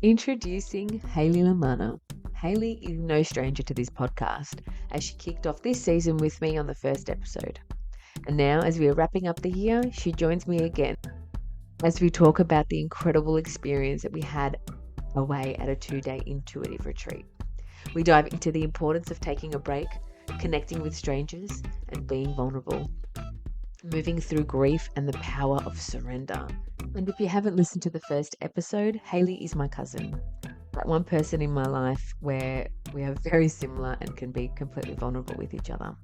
Introducing Hayley Lamanna. Hayley is no stranger to this podcast, as she kicked off this season with me on the first episode. And now, as we are wrapping up the year, she joins me again as we talk about the incredible experience that we had away at a 2-day intuitive retreat. We dive into the importance of taking a break, connecting with strangers, and being vulnerable, moving through grief and the power of surrender. And if you haven't listened to the first episode, Hayley is my cousin. That one person in my life where we are very similar and can be completely vulnerable with each other.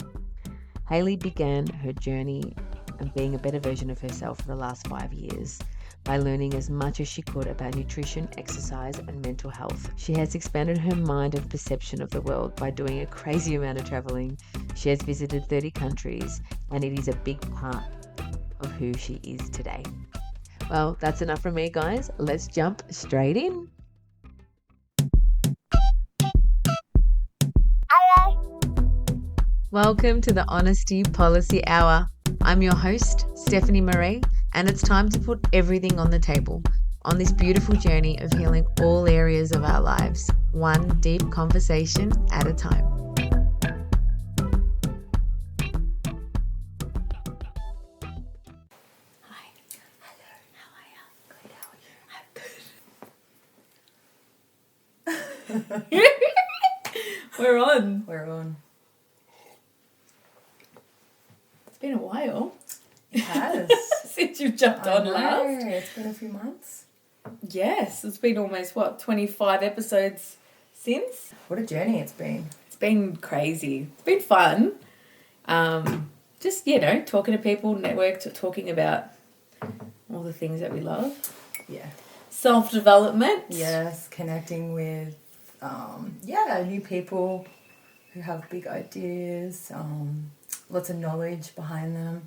Hayley began her journey and being a better version of herself for the last 5 years by learning as much as she could about nutrition, exercise, and mental health. She has expanded her mind and perception of the world by doing a crazy amount of traveling. She has visited 30 countries, and it is a big part of who she is today. Well, that's enough from me, guys. Let's jump straight in. Welcome to the Honesty Policy Hour. I'm your host, Stephanie Marie, and it's time to put everything on the table on this beautiful journey of healing all areas of our lives, one deep conversation at a time. Hi. Hello. How are you? Good. How are you? We're on. We're on. It's been a while. It has. Since you jumped on last. It's been a few months. Yes, it's been almost, 25 episodes since? What a journey it's been. It's been crazy. It's been fun. Just, talking to people, talking about all the things that we love. Yeah. Self-development. Yes, connecting with, new people who have big ideas, lots of knowledge behind them.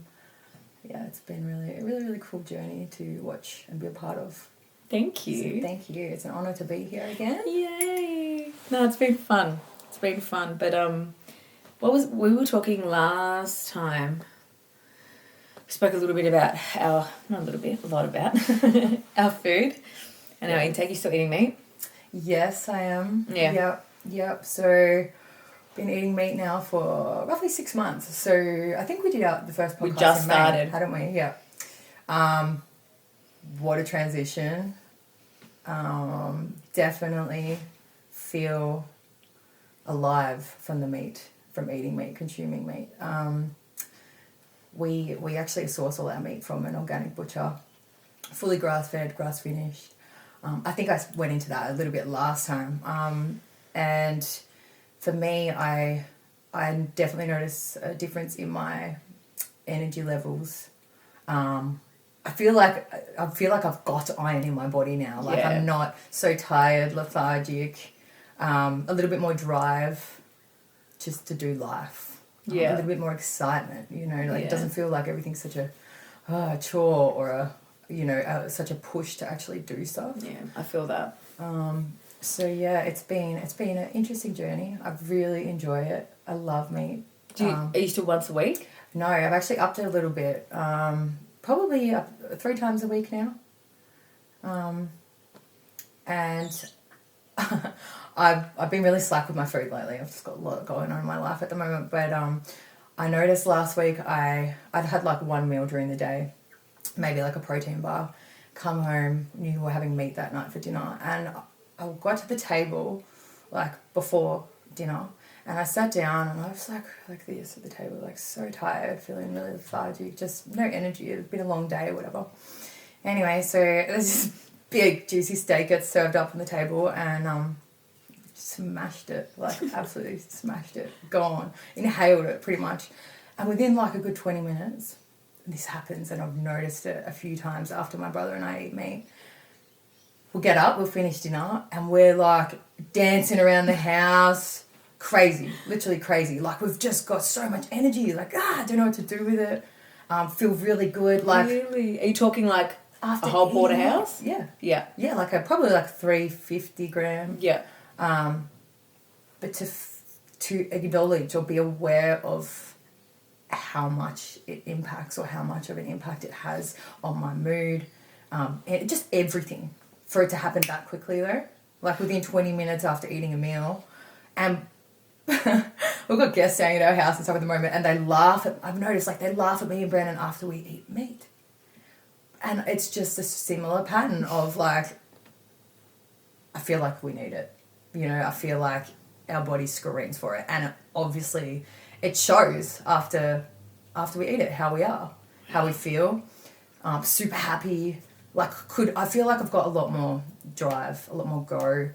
Yeah, it's been a really cool journey to watch and be a part of. Thank you. So thank you. It's an honour to be here again. Yay. No, it's been fun. But we were talking last time. We spoke a little bit about a lot about our food and our intake. You still eating meat? Yes, I am. Yeah. Yep. So been eating meat now for roughly 6 months. So I think we did the first podcast. We just in May, started, hadn't we? Yeah. What a transition. Definitely feel alive from eating meat, consuming meat. We actually source all our meat from an organic butcher, fully grass-fed, grass-finished. I think I went into that a little bit last time. And for me, I definitely notice a difference in my energy levels. I feel like I've got iron in my body now. Like I'm not so tired, lethargic, a little bit more drive just to do life. A little bit more excitement, It doesn't feel like everything's such a chore or such a push to actually do stuff. Yeah, I feel that. So yeah, it's been an interesting journey. I really enjoy it. I love meat. Are you still once a week? No, I've actually upped it a little bit. Probably 3 times a week now. And I've been really slack with my food lately. I've just got a lot going on in my life at the moment. But I noticed last week I'd had like one meal during the day, maybe like a protein bar. Come home, knew we were having meat that night for dinner, and I got to the table like before dinner, and I sat down and I was like this at the table, like so tired, feeling really lethargic, just no energy. It's been a long day or whatever. Anyway, so there's this big juicy steak gets served up on the table, and smashed it, like absolutely smashed it, gone, inhaled it pretty much. And within like a good 20 minutes, this happens, and I've noticed it a few times after my brother and I eat meat. We'll get up, we'll finish dinner, and we're like dancing around the house, crazy, literally crazy. Like we've just got so much energy, like I don't know what to do with it. Feel really good. Like really? Are you talking like after a whole porterhouse? Yeah. Yeah. Yeah, like probably like 350 grams. Yeah. But to acknowledge or be aware of how much it impacts or how much of an impact it has on my mood, just everything. For it to happen that quickly though, like within 20 minutes after eating a meal. And we've got guests staying at our house and stuff at the moment, and I've noticed, like, they laugh at me and Brandon after we eat meat. And it's just a similar pattern of, like, I feel like we need it. You know, I feel like our body screams for it. And obviously it shows after we eat it, how we are, how we feel. Super happy. Like, I feel like I've got a lot more drive, a lot more go.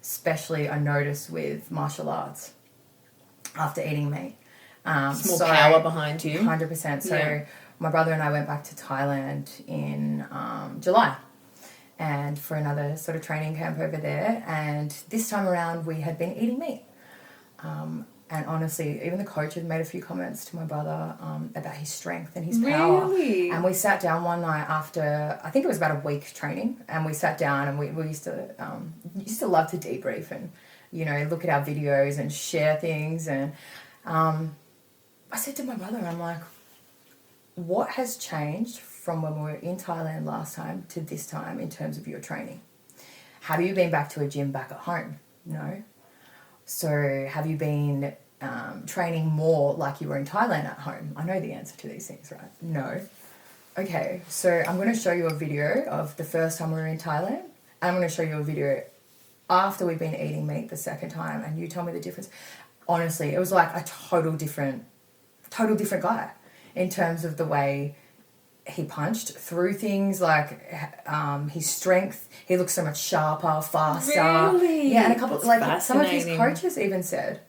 Especially I notice with martial arts after eating meat. It's more power behind you. 100%. So my brother and I went back to Thailand in July, and for another sort of training camp over there. And this time around we had been eating meat. And honestly, even the coach had made a few comments to my brother about his strength and his power. Really? And we sat down one night after, I think it was about a week training, and we sat down and we used to love to debrief and, you know, look at our videos and share things. And I said to my brother, I'm like, what has changed from when we were in Thailand last time to this time in terms of your training? Have you been back to a gym back at home? No. So have you been training more like you were in Thailand at home? I know the answer to these things, right? No. Okay, so I'm going to show you a video of the first time we were in Thailand. And I'm going to show you a video after we've been eating meat the second time, and you tell me the difference. Honestly, it was like a total different guy in terms of the way he punched through things, like his strength. He looks so much sharper, faster. Really? Yeah, and a couple, That's like some of his coaches even said,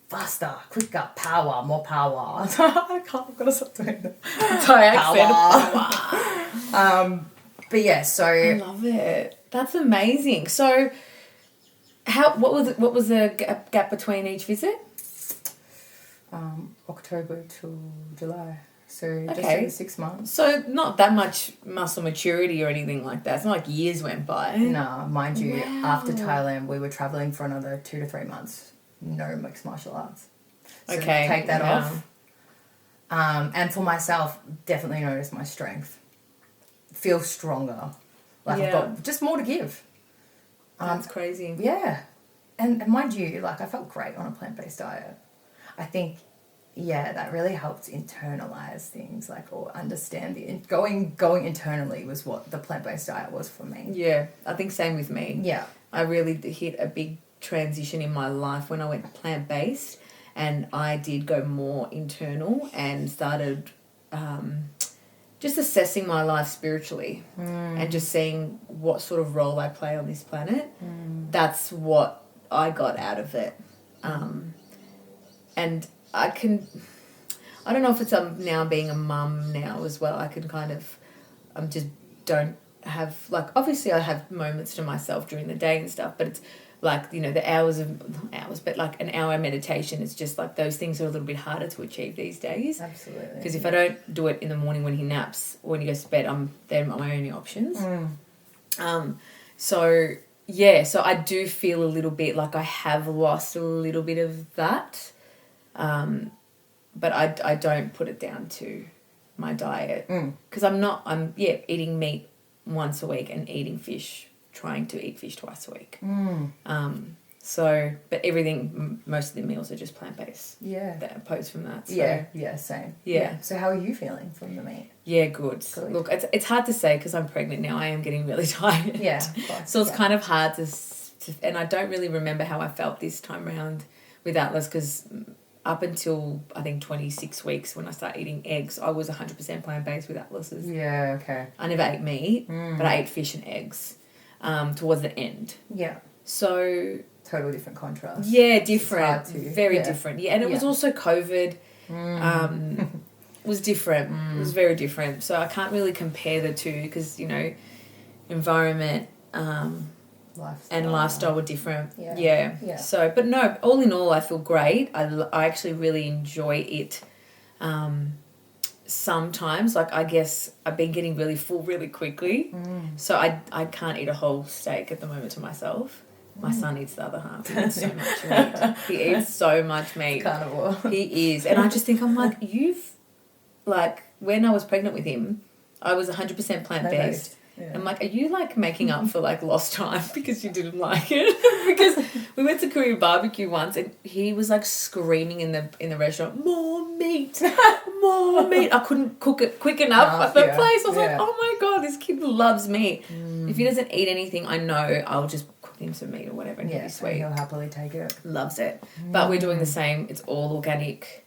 faster, quicker, power, more power. I've got to stop doing that. Power. But yeah, so I love it. That's amazing. So, what was the gap between each visit? October to July. So just over 6 months. So not that much muscle maturity or anything like that. It's not like years went by. No, mind you, after Thailand, we were travelling for another 2 to 3 months. No mixed martial arts. So Okay. take that off. And for myself, definitely notice my strength. Feel stronger. Like I've got just more to give. That's crazy. Yeah. And mind you, like I felt great on a plant-based diet. I think, yeah, that really helped internalize things, like, or understand going internally was what the plant-based diet was for me. Yeah, I think same with me. Yeah. I really hit a big transition in my life when I went plant-based, and I did go more internal and started just assessing my life spiritually and just seeing what sort of role I play on this planet. That's what I got out of it. And I don't know if it's now being a mum now as well, I can kind of, just don't have, like, obviously I have moments to myself during the day and stuff, but it's like, you know, but like an hour meditation, it's just like those things are a little bit harder to achieve these days. Absolutely. Because if I don't do it in the morning when he naps, or when he goes to bed, they're my only options. So I do feel a little bit like I have lost a little bit of that. But I don't put it down to my diet because I'm eating meat once a week and eating fish, trying to eat fish twice a week. But everything, most of the meals are just plant-based. Yeah. That opposed from that. So. Yeah, same. Yeah. So how are you feeling from the meat? Yeah, good. Look, it's hard to say because I'm pregnant now. I am getting really tired. Yeah. So it's kind of hard to, and I don't really remember how I felt this time around with Atlas because up until, I think, 26 weeks when I started eating eggs, I was 100% plant-based with Atlas's. Yeah, okay. I never ate meat, but I ate fish and eggs towards the end. Yeah. So... Total different contrast. Yeah, different. Very different. Yeah, and it was also COVID. Was different. It was very different. So I can't really compare the two because, you know, environment... and lifestyle were different. Yeah. So, but no, all in all, I feel great. I actually really enjoy it. Sometimes, like, I guess I've been getting really full really quickly. So I can't eat a whole steak at the moment to myself. My son eats the other half. He eats so much meat. He eats so much meat. Carnivore. He is. And I just think, I'm like, when I was pregnant with him, I was 100% plant-based. Yeah. I'm like, are you like making up for like lost time because you didn't like it? Because we went to Korean barbecue once and he was like screaming in the restaurant, more meat, more meat. I couldn't cook it quick enough at the place. I was like, oh my God, this kid loves meat. If he doesn't eat anything, I know I'll just cook him some meat or whatever and he'll be sweet. He'll happily take it. Loves it. But we're doing the same. It's all organic,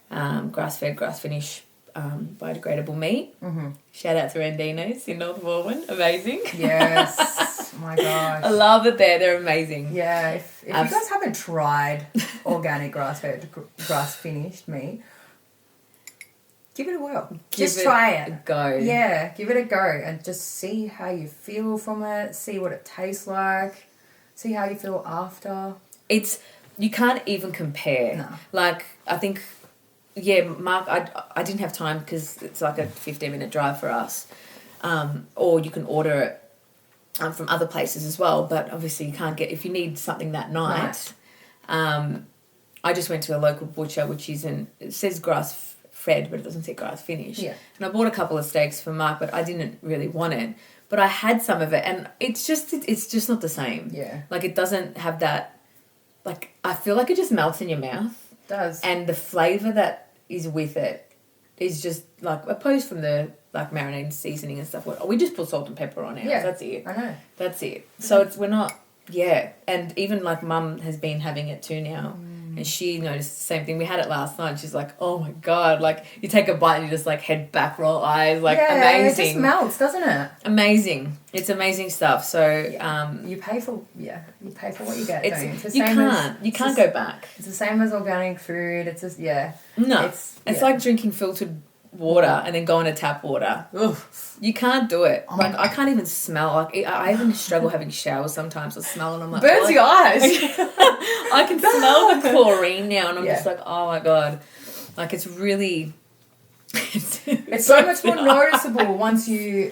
grass-fed, grass-finished, biodegradable meat. Shout out to Andino's in North Melbourne. Amazing. Yes. Oh my gosh. I love it there. They're amazing. Yeah. If you guys haven't tried organic grass-fed, grass-finished meat, give it a whirl. Just try it. A go. Yeah, give it a go and just see how you feel from it. See what it tastes like. See how you feel after. You can't even compare. No. Like, I think... Yeah, Mark, I didn't have time because it's like a 15-minute drive for us. Or you can order it from other places as well. But obviously you can't get... If you need something that night, I just went to a local butcher, which is it says grass-fed, but it doesn't say grass-finished. Yeah. And I bought a couple of steaks for Mark, but I didn't really want it. But I had some of it, and it's just not the same. Yeah. Like, it doesn't have that... Like, I feel like it just melts in your mouth. It does. And the flavour that is with it is just like opposed from the like marinade seasoning and stuff. We just put salt and pepper on ours. Yeah, that's it. I know. That's it. So we're not. Yeah, and even like Mum has been having it too now, and she noticed the same thing. We had it last night. And she's like, "Oh my God!" Like you take a bite and you just like head back, roll eyes, like amazing. It just melts, doesn't it? Amazing. It's amazing stuff. So you pay for what you get. You can't go back. It's the same as organic food. It's just No, it's like drinking filtered water and then going to tap water. Ugh. You can't do it. Like I can't even smell. Like I even struggle having showers sometimes. I smell and I'm like burns your eyes. I can smell the chlorine now and I'm just like, oh my God. Like it's really it's so much more noticeable once you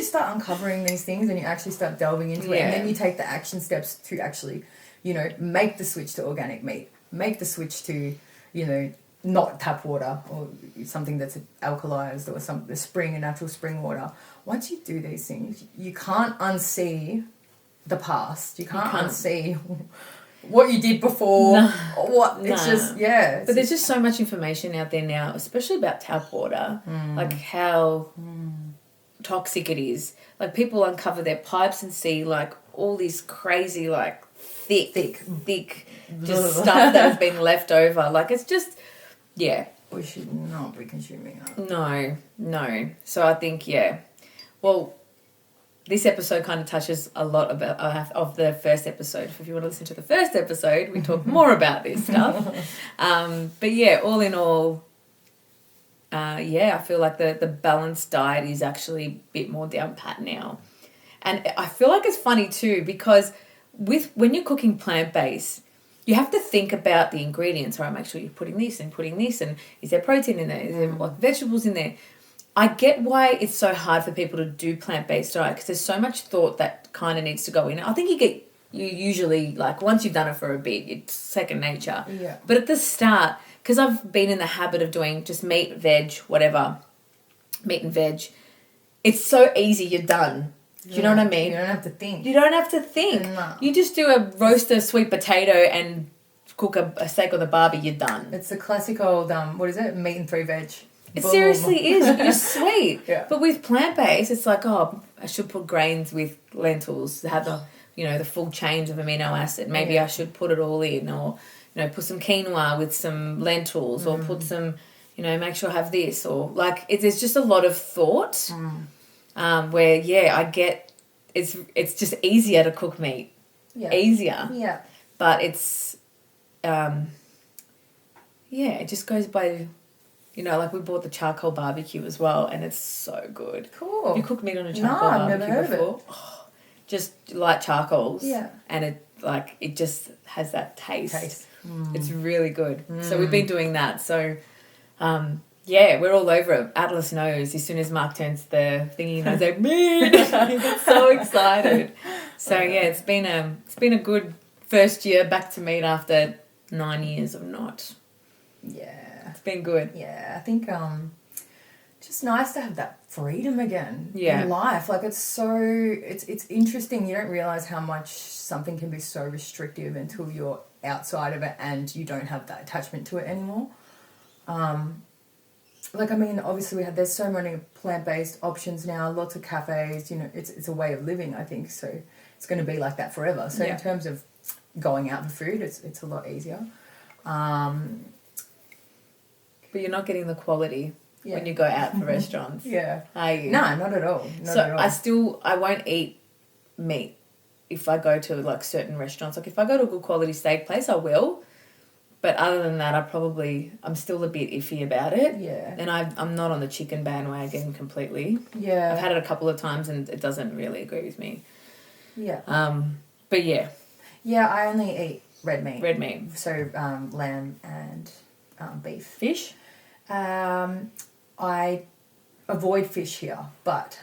start uncovering these things and you actually start delving into it, and then you take the action steps to actually, make the switch to organic meat, make the switch to, not tap water or something that's alkalized or a natural spring water. Once you do these things, you can't unsee the past. You can't unsee what you did before. It's just But there's just so much information out there now, especially about tap water, like how toxic it is. Like people uncover their pipes and see like all these crazy like thick just stuff that has been left over. Like it's just we should not be consuming that. No. So I think well, this episode kind of touches a lot about of the first episode. If you want to listen to the first episode, we talk more about this stuff. But all in all, I feel like the balanced diet is actually a bit more down pat now. And I feel like it's funny too because when you're cooking plant-based, you have to think about the ingredients. All right, make sure you're putting this, and is there protein in there? Is there vegetables in there? I get why it's so hard for people to do plant-based diet because there's so much thought that kind of needs to go in. I think you usually, like, once you've done it for a bit, it's second nature. Yeah. But at the start, because I've been in the habit of doing just meat, veg, whatever, meat and veg, it's so easy, you're done. Do you know what I mean? You don't have to think. No. You just do a roast a sweet potato and cook a steak on the barbie, you're done. It's the classic old, meat and 3 veg. It seriously is. You're sweet. Yeah. But with plant-based, it's like, I should put grains with lentils to have the full change of amino acid. Maybe I should put it all in, or, put some quinoa with some lentils, or put some, make sure I have this, or like, there's just a lot of thought. Where I get it's just easier to cook meat, easier, but it's it just goes by, like we bought the charcoal barbecue as well, and it's so good. Cool. Have you cooked meat on a charcoal barbecue I've never heard before? of it. Oh, just light charcoals, and it just has that taste. It's really good. So we've been doing that. So we're all over it. Atlas knows as soon as Mark turns the thingy, he knows like meat. He gets so excited. So it's been a good first year back to meat after 9 years of not. Yeah, it's been good. Yeah, I think just nice to have that freedom again Yeah. in life. Like it's interesting. You don't realize how much something can be so restrictive until you're outside of it and you don't have that attachment to it anymore. Like, I mean, obviously there's so many plant-based options now, lots of cafes, it's a way of living, I think. So it's going to be like that forever. So Yeah. in terms of going out for food, it's a lot easier. But you're not getting the quality Yeah. when you go out for restaurants. Yeah. Are you? No, not at all. Not So at all. I won't eat meat if I go to like certain restaurants. Like if I go to a good quality steak place, I will. But other than that, I'm still a bit iffy about it. Yeah. And I'm not on the chicken bandwagon completely. Yeah. I've had it a couple of times and it doesn't really agree with me. Yeah. But yeah, Yeah, I only eat red meat. red meat. So lamb and beef. Fish? I avoid fish here, but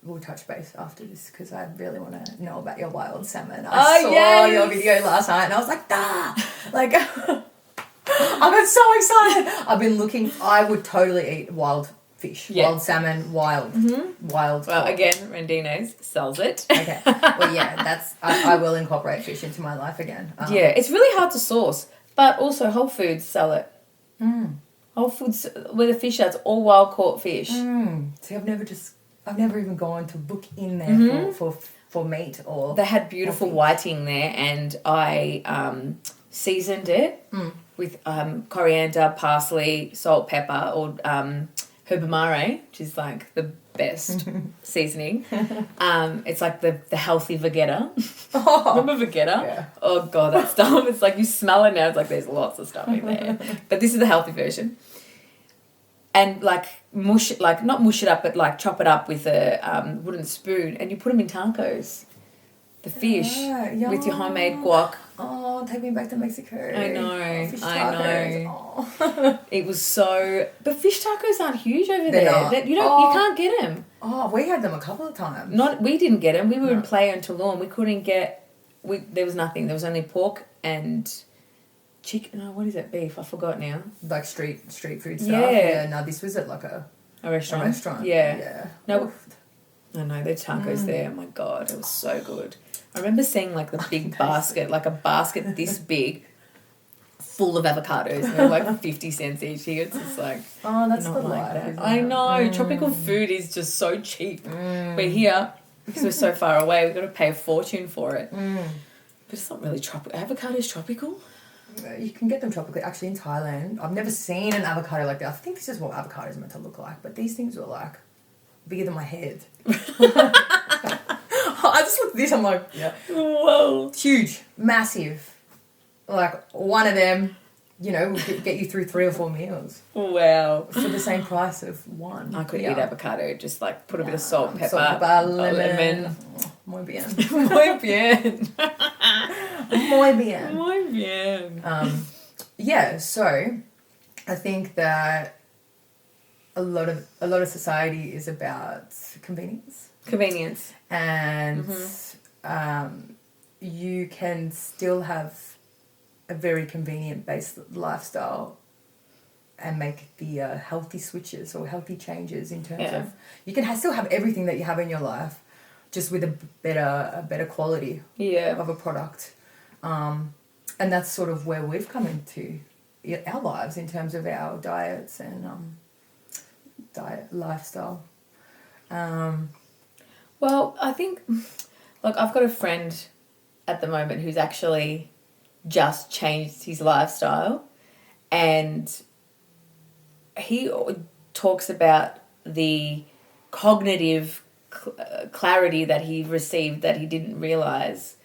we'll touch base after this because I really want to know about your wild salmon. I saw yes! your video last night and I was like, like, I got so excited. I've been looking. I would totally eat wild fish, wild salmon, wild. Well, again, Rendino's sells it. Okay. Well, yeah, I will incorporate fish into my life again. Yeah, it's really hard to source, but also Whole Foods sell it. Whole Foods, where the fish are, it's all wild caught fish. See, I've never even gone to book in there for meat or. They had beautiful whiting there, and I seasoned it with coriander, parsley, salt, pepper, or herbamare, which is like the best seasoning. It's like the healthy vegeta. Remember vegeta? Yeah. Oh god, that stuff. It's like you smell it now. It's like there's lots of stuff in there, but this is the healthy version. And like not mush it up, but like chop it up with a wooden spoon, and you put them in tacos. The fish with your homemade guac. Oh, take me back to Mexico. I know, Fish I tacos. know. Oh. It was so, but fish tacos aren't huge over They're there. not. You can't get them. Oh, we had them a couple of times. We didn't get them. We were in Playa in Toulon. We couldn't get. There was nothing. There was only pork and chicken. No, what is it? Beef. I forgot now. Like street food stuff. Yeah. No, this was at like a restaurant. restaurant. Yeah. Yeah. No. Oof. I know, their tacos there. Oh my god, it was so good. I remember seeing like the big basket, like a basket this big, full of avocados. And they're like 50 cents each. Here it's just like, Oh, that's not the like life. that. isn't I it? know, tropical food is just so cheap. But here, because we're so far away, we've got to pay a fortune for it. But it's not really tropical. Avocado's tropical? You can get them tropically. Actually, in Thailand, I've never seen an avocado like that. I think this is what avocados are meant to look like. But these things were like bigger than my head. I just looked at this, I'm like, yeah. Whoa. Huge, massive. Like, one of them, will get you through 3 or 4 meals Wow. for the same price of one. I could Yeah. eat avocado, just like put a bit of salt, pepper, lemon. Muy bien. Muy bien. Muy bien. Muy bien. Yeah, so I think that a lot of society is about convenience. Convenience. And you can still have a very convenient based lifestyle and make the healthy switches or healthy changes in terms of you can still have everything that you have in your life just with a better quality of a product, and that's sort of where we've come into our lives in terms of our diets and lifestyle. Well, I think, like, I've got a friend at the moment who's actually just changed his lifestyle, and he talks about the cognitive clarity that he received that he didn't realise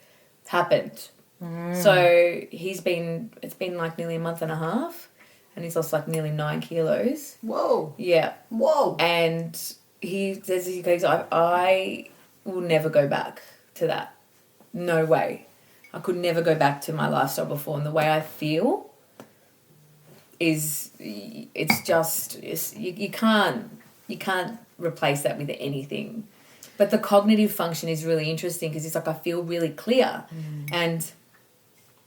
happened. So it's been like nearly a month and a half, and he's lost like nearly 9 kilos. Whoa. Yeah. Whoa. And he goes, I will never go back to that. No way. I could never go back to my lifestyle before. And the way I feel is, you can't replace that with anything. But the cognitive function is really interesting because it's like I feel really clear. And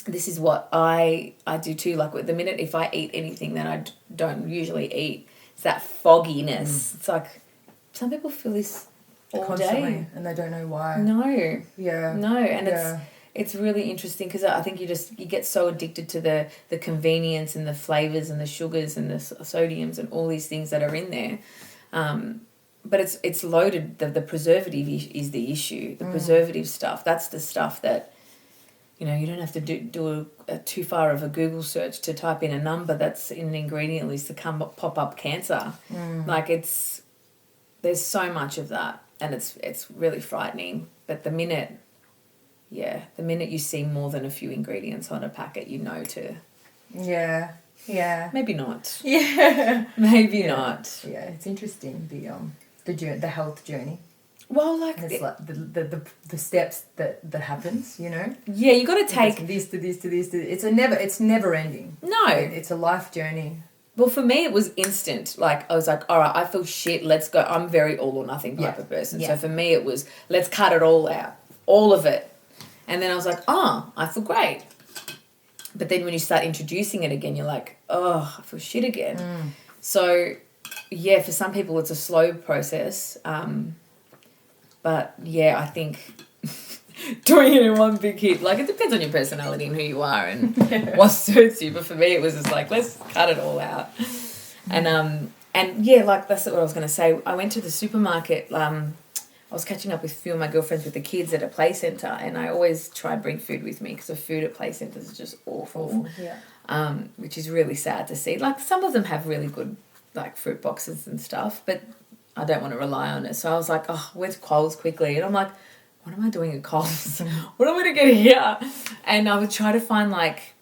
this is what I do too. Like the minute if I eat anything that I don't usually eat, It's that fogginess. It's like some people feel this all Constantly, day. and they don't know why. No. Yeah. No, and Yeah. it's really interesting because I think you get so addicted to the convenience and the flavors and the sugars and the sodiums and all these things that are in there. But it's loaded. The preservative is the issue. The preservative stuff. That's the stuff that, you know, you don't have to do a too far of a Google search to type in a number that's in an ingredient list to pop up cancer. Like there's so much of that, and it's really frightening. But the minute you see more than a few ingredients on a packet, you know to... Yeah. Yeah. Maybe not. Yeah. Maybe not. Yeah, it's interesting, the health journey. Well, like... And it's like the steps that happens, you know? Yeah, you got to take... From this to this to this to... It's never ending. No. It's a life journey. Well, for me, it was instant. Like, I was like, all right, I feel shit, let's go. I'm very all or nothing type of person. Yeah. So for me, it was, let's cut it all out. All of it. And then I was like, I feel great. But then when you start introducing it again, you're like, oh, I feel shit again. So, yeah, for some people, it's a slow process. But, yeah, I think doing it in one big hit, like, it depends on your personality and who you are and what suits you. But for me, it was just like, let's cut it all out. And yeah, like, that's what I was going to say. I went to the supermarket. I was catching up with a few of my girlfriends with the kids at a play centre, and I always try and bring food with me because the food at play centres is just awful. Yeah. Which is really sad to see. Like, some of them have really good, like, fruit boxes and stuff, but I don't want to rely on it. So I was like, where's Coles quickly? And I'm like, what am I doing at Coles? What am I going to get here? And I would try to find, like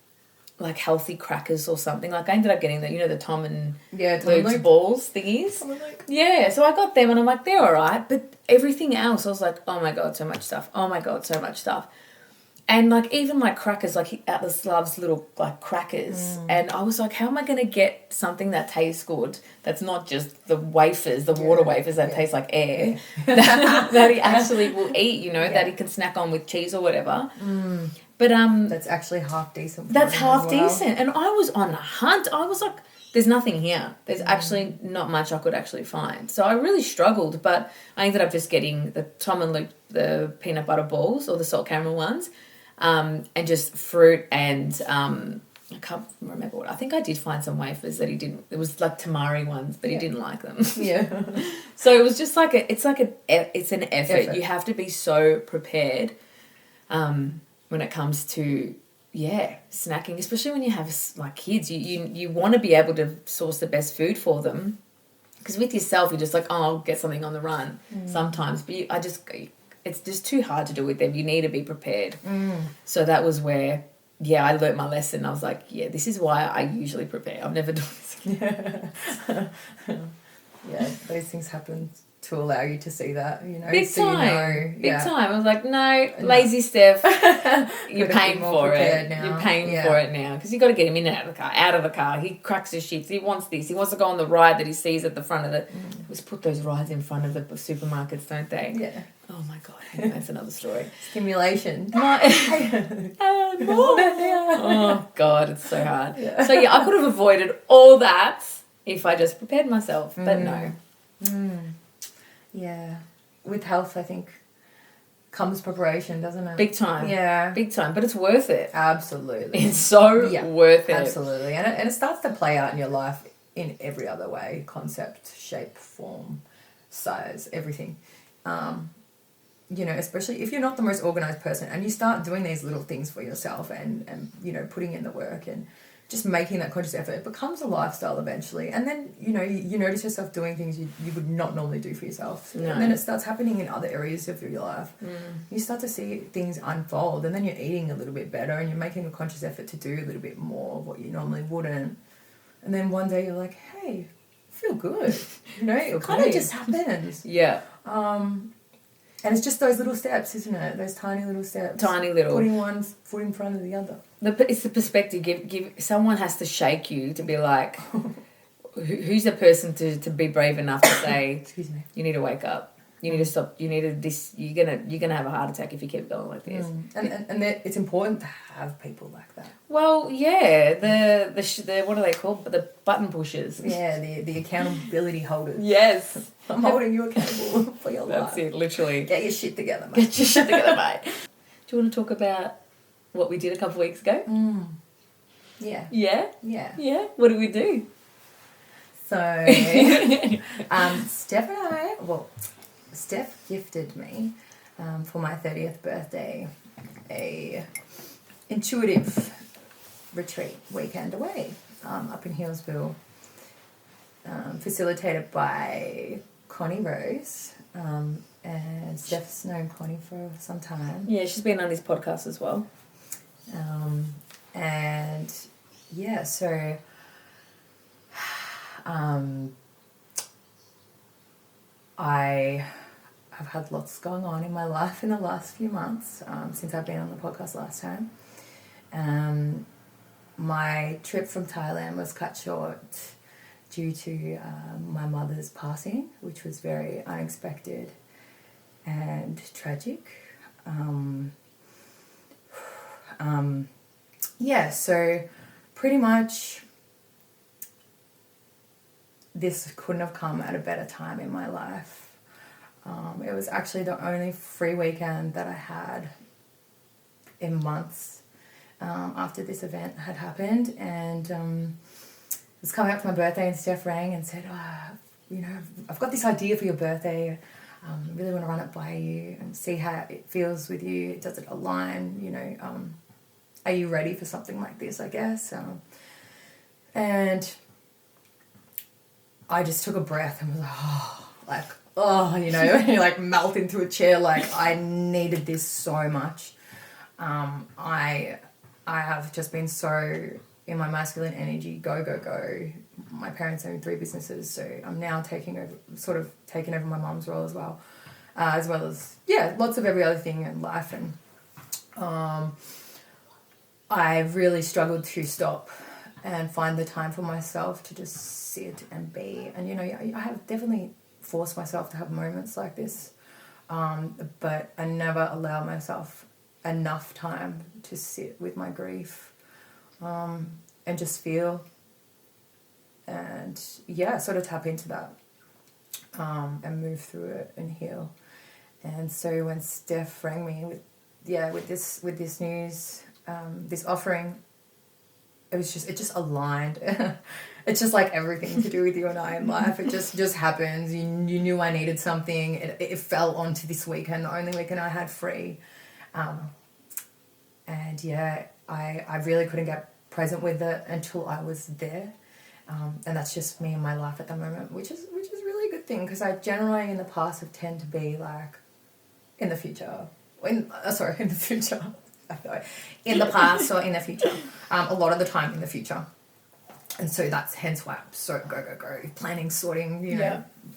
healthy crackers or something. Like, I ended up getting the Tom and Luke's balls thingies. Yeah, so I got them and I'm like, they're all right. But everything else, I was like, oh my God, so much stuff. Oh my God, so much stuff. And, like, even, like, crackers, like, Atlas loves little, like, crackers. And I was like, how am I going to get something that tastes good that's not just the wafers, the water wafers that taste like air, that he actually will eat, that he can snack on with cheese or whatever. But that's actually half decent. That's half decent. And I was on a hunt. I was like, there's nothing here. There's actually not much I could actually find. So I really struggled, but I ended up just getting the Tom and Luke, the peanut butter balls or the salt caramel ones, and just fruit and I can't remember what. I think I did find some wafers that he didn't. It was like tamari ones, but he didn't like them. Yeah. So it was just like it's an effort. You have to be so prepared when it comes to snacking, especially when you have like kids. You want to be able to source the best food for them, because with yourself you're just like, I'll get something on the run sometimes, but it's just too hard to do with them. You need to be prepared. So that was where I learnt my lesson. I was like, this is why I usually prepare. I've never done this again. Yeah, those things happen to allow you to see that, Big so time. you know. Big time. I was like, no, lazy Steph, you're paying for it. Now. You're paying for it now, because you got to get him in and out of the car. He cracks his shits. He wants this. He wants to go on the ride that he sees at the front of the... Let's put those rides in front of the supermarkets, don't they? Yeah. Oh my God, anyway, that's another story. Stimulation. Oh God, it's so hard. Yeah. So I could have avoided all that if I just prepared myself, but no. Yeah. With health, I think, comes preparation, doesn't it? Big time. Yeah. Big time, but it's worth it. Absolutely. It's so worth it. Absolutely. And it starts to play out in your life in every other way: concept, shape, form, size, everything. Especially if you're not the most organized person and you start doing these little things for yourself and putting in the work and just making that conscious effort, it becomes a lifestyle eventually. And then, you notice yourself doing things you would not normally do for yourself. No. And then it starts happening in other areas of your life. You start to see things unfold, and then you're eating a little bit better and you're making a conscious effort to do a little bit more of what you normally wouldn't. And then one day you're like, hey, I feel good. It kind of just happens. Yeah. And it's just those little steps, isn't it? Those tiny little steps. Putting one foot in front of the other. It's the perspective. Give someone has to shake you to be like, who's the person to be brave enough to say, excuse me, you need to wake up. You need to stop. You need to this. You're gonna have a heart attack if you keep going like this. And it's important to have people like that. Well, yeah, the what are they called? The button pushers. Yeah, the accountability holders. Yes, I'm holding you accountable for your life. that's it. Literally, Get your shit together, mate. get your shit together, mate. Do you want to talk about what we did a couple of weeks ago? Yeah. Yeah, Yeah. yeah. What did we do? So, Steph gifted me for my 30th birthday a intuitive retreat weekend away up in Hillsville, facilitated by Connie Rose. And Steph's known Connie for some time. Yeah, she's been on this podcast as well. And yeah, so I have had lots going on in my life in the last few months since I've been on the podcast last time. My trip from Thailand was cut short due to my mother's passing, which was very unexpected and tragic. Yeah, so pretty much this couldn't have come at a better time in my life. It was actually the only free weekend that I had in months after this event had happened, and it was coming up for my birthday, and Steph rang and said, I've got this idea for your birthday. I really want to run it by you and see how it feels with you. Does it align? Are you ready for something like this, I guess? And I just took a breath and was like, you like melt into a chair. Like, I needed this so much. I have just been so in my masculine energy, go, go, go. My parents own 3 businesses, so I'm now taking over my mum's role as well as, lots of every other thing in life. And I really struggled to stop and find the time for myself to just sit and be. And, I have definitely forced myself to have moments like this, but I never allow myself enough time to sit with my grief and just feel and, sort of tap into that and move through it and heal. And so when Steph rang me with this news, this offering, it just aligned. It's just like everything to do with you and I in life. It just happens. You knew I needed something. It fell onto this weekend, the only weekend I had free. And I really couldn't get present with it until I was there. And that's just me in my life at the moment, which is really a good thing, because I generally in the past have tend to be like in the future. In the future. I feel like in the past or in the future. A lot of the time in the future. And so that's hence why I'm so go, planning, sorting,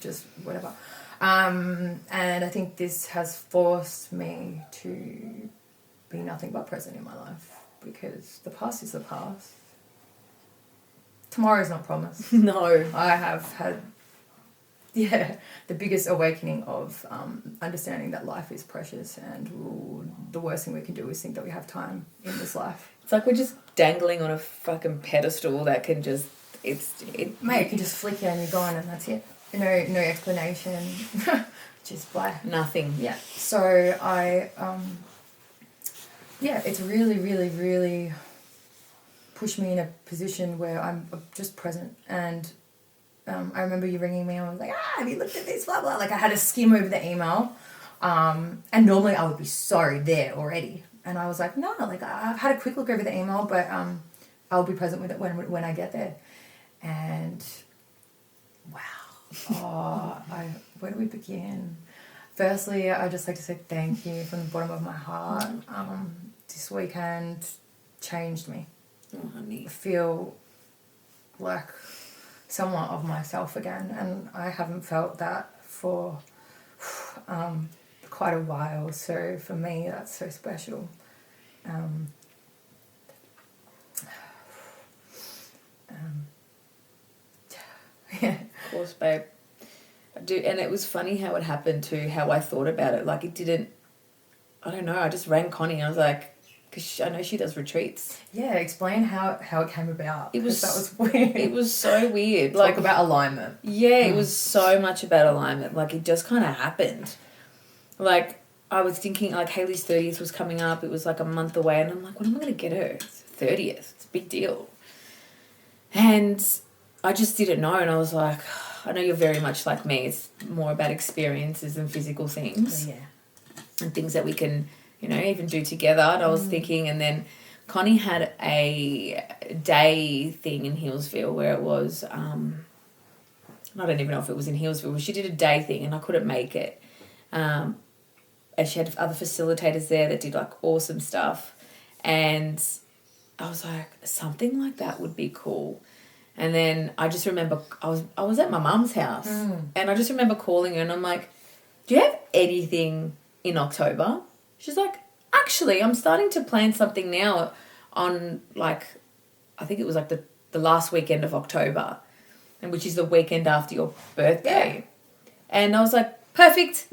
just whatever. And I think this has forced me to be nothing but present in my life, because the past is the past. Tomorrow is not promised. No. I have had, the biggest awakening of understanding that life is precious, and the worst thing we can do is think that we have time in this life. It's like we're just dangling on a fucking pedestal that can just, Mate, you can just flick it and you're gone, and that's it. No explanation. Just by nothing. Yeah. So I, it's really, really, really pushed me in a position where I'm just present. And I remember you ringing me and I was like, have you looked at this, blah, blah. Like, I had to skim over the email. And normally I would be there already. And I was like, no, like, I've had a quick look over the email, but I'll be present with it when I get there. And wow. Where do we begin? Firstly, I'd just like to say thank you from the bottom of my heart. This weekend changed me. Oh, honey. I feel like somewhat of myself again, and I haven't felt that for quite a while. So for me, that's so special. Of course, babe. I do, and it was funny how it happened too, how I thought about it. Like, it didn't, I don't know, I just rang Connie. I was like, because I know she does retreats. Yeah, explain how it came about. It was, 'cause that was weird. It was so weird. Talk about alignment. Yeah, it was so much about alignment. Like, it just kind of happened. Like, I was thinking, like, Hayley's 30th was coming up. It was, like, a month away. And I'm like, when am I going to get her? It's 30th. It's a big deal. And I just didn't know. And I was like, I know you're very much like me. It's more about experiences and physical things. Yeah. And things that we can, you know, even do together. And I was thinking, and then Connie had a day thing in Healesville where it was, I don't even know if it was in Healesville, but she did a day thing and I couldn't make it. And she had other facilitators there that did, like, awesome stuff. And I was like, something like that would be cool. And then I just remember I was at my mum's house and I just remember calling her and I'm like, do you have anything in October? She's like, actually, I'm starting to plan something now on, like, I think it was like the last weekend of October, and which is the weekend after your birthday. Yeah. And I was like, perfect.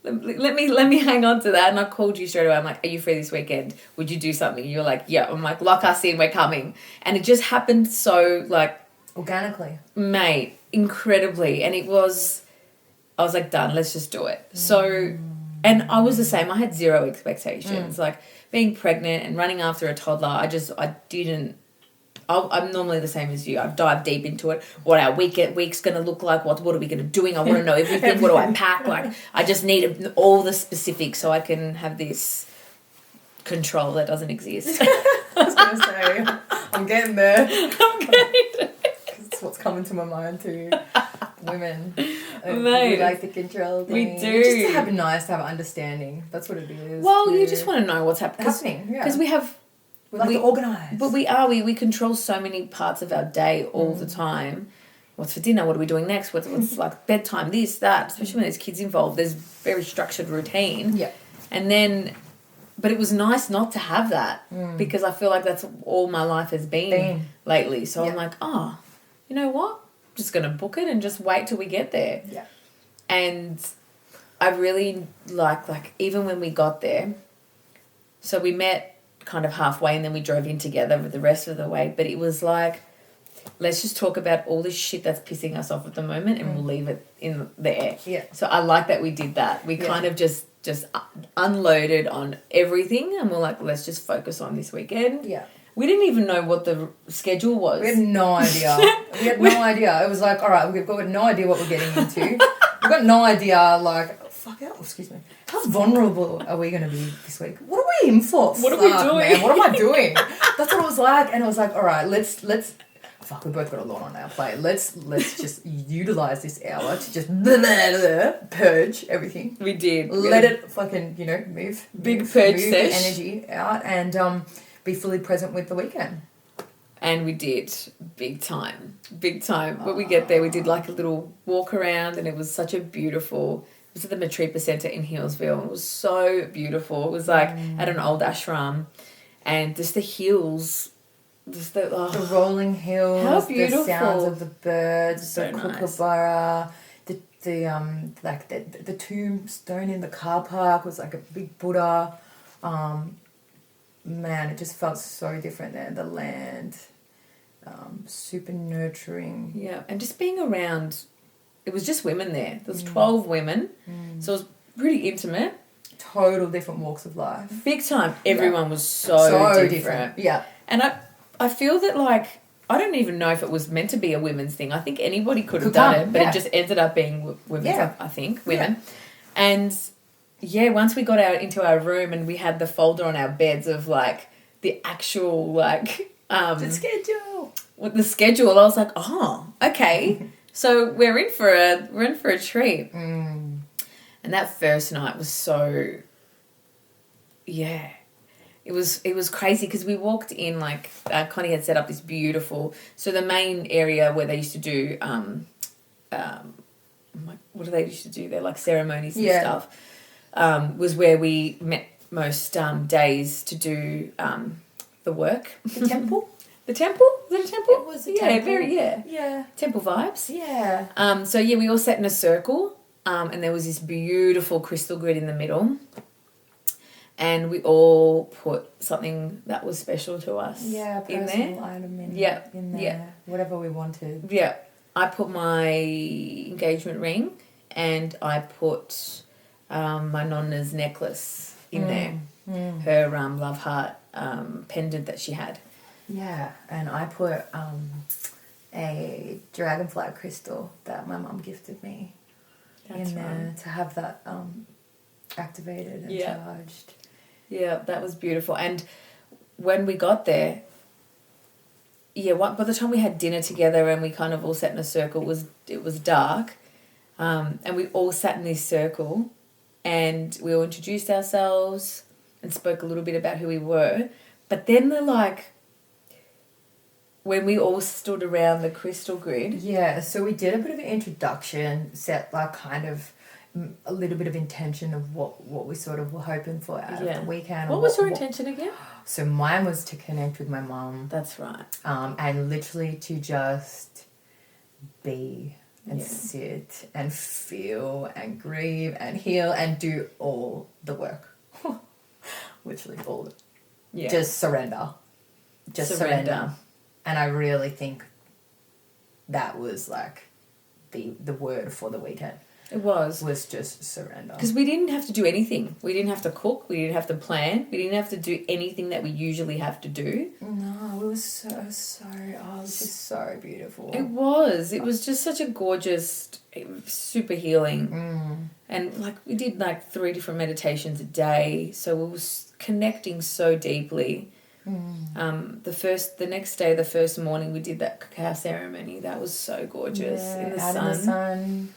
Let me hang on to that. And I called you straight away. I'm like, are you free this weekend? Would you do something? You're like, yeah. I'm like, lock us in, we're coming. And it just happened so, like, organically. Mate, incredibly. And I was like, done, let's just do it. So, and I was the same. I had zero expectations. Like, being pregnant and running after a toddler, I'm normally the same as you. I've dived deep into it. What our week's going to look like. What are we going to be doing? I want to know everything. What do I pack? Like, I just need all the specifics so I can have this control that doesn't exist. I was going to say, I'm getting there. That's what's coming to my mind too. Women. Mate, we like the control thing. We do. Just to have nice to have understanding. That's what it is. Well, you just want to know what's happening. Because we have... We like to organise. But we control so many parts of our day all the time. What's for dinner? What are we doing next? What's like bedtime? This, that. Especially when there's kids involved. There's very structured routine. Yeah. And then... But it was nice not to have that because I feel like that's all my life has been lately. So I'm like, oh, you know what? I'm just going to book it and just wait till we get there. Yeah. And I really like even when we got there, so we met kind of halfway and then we drove in together for the rest of the way. But it was like, let's just talk about all the shit that's pissing us off at the moment and we'll leave it in there. Yeah. So I like that we did that. We kind of just unloaded on everything and we're like, let's just focus on this weekend. Yeah. We didn't even know what the schedule was. We had no idea. It was like, all right, we've got no idea what we're getting into. We've got no idea, like, excuse me. How vulnerable are we going to be this week? What are we in for? What are we doing? Man, what am I doing? That's what it was like. And it was like, all right, let's fuck, we both got a lot on our plate. Let's just utilise this hour to just purge everything. We did. Let it fucking, move. Big purge move sesh. the energy out and be fully present with the weekend. And we did big time. When we get there, we did like a little walk around and it was such a beautiful... It was at the Matripa Centre in Healesville. It was so beautiful. It was like at an old ashram and just the hills, just the rolling hills, how beautiful. The sounds of the birds, so the kookaburra, the tombstone in the car park was like a big Buddha. Man, it just felt so different there. The land, super nurturing. Yeah, and just being around, it was just women there. There was 12 women, so it was pretty intimate. Total different walks of life. Big time. Everyone was so different. Yeah. And I feel that, like, I don't even know if it was meant to be a women's thing. I think anybody could have done it, but it just ended up being women's, I think, women. Yeah. And... yeah, once we got out into our room and we had the folder on our beds of, like, the actual, like... the schedule. With the schedule, I was like, oh, okay. So we're in for a treat. And that first night was so... yeah. It was crazy because we walked in, like, Connie had set up this beautiful... So the main area where they used to do... what do they used to do there? Like, ceremonies and stuff. Was where we met most days to do the work. The temple? The temple? Was it a temple? It was a yeah, temple. very Yeah. temple vibes. Yeah. So yeah, we all sat in a circle, and there was this beautiful crystal grid in the middle, and we all put something that was special to us. Yeah, a in personal there. item in there. Yeah. Whatever we wanted. Yeah, I put my engagement ring, and I put my nonna's necklace in there. Her love heart pendant that she had. Yeah, and I put a dragonfly crystal that my mum gifted me in there to have that activated and charged. Yeah, that was beautiful. And when we got there, by the time we had dinner together and we kind of all sat in a circle, it was dark, and we all sat in this circle, and we all introduced ourselves and spoke a little bit about who we were. But then when we all stood around the crystal grid. Yeah, so we did a bit of an introduction, set like kind of a little bit of intention of what we sort of were hoping for out of the weekend. What was your intention again? So mine was to connect with my mum. That's right. And literally to just be and sit and feel and grieve and heal and do all the work. Literally all of it. Yeah. Just surrender. Just surrender. And I really think that was like the word for the weekend. It was just surrender. Because we didn't have to do anything. We didn't have to cook. We didn't have to plan. We didn't have to do anything that we usually have to do. No, it was it was just so beautiful. It was. It was just such a gorgeous, super healing. And like we did like 3 different meditations a day. So we was connecting so deeply. The next day, the first morning, we did that cacao ceremony. That was so gorgeous in the sun.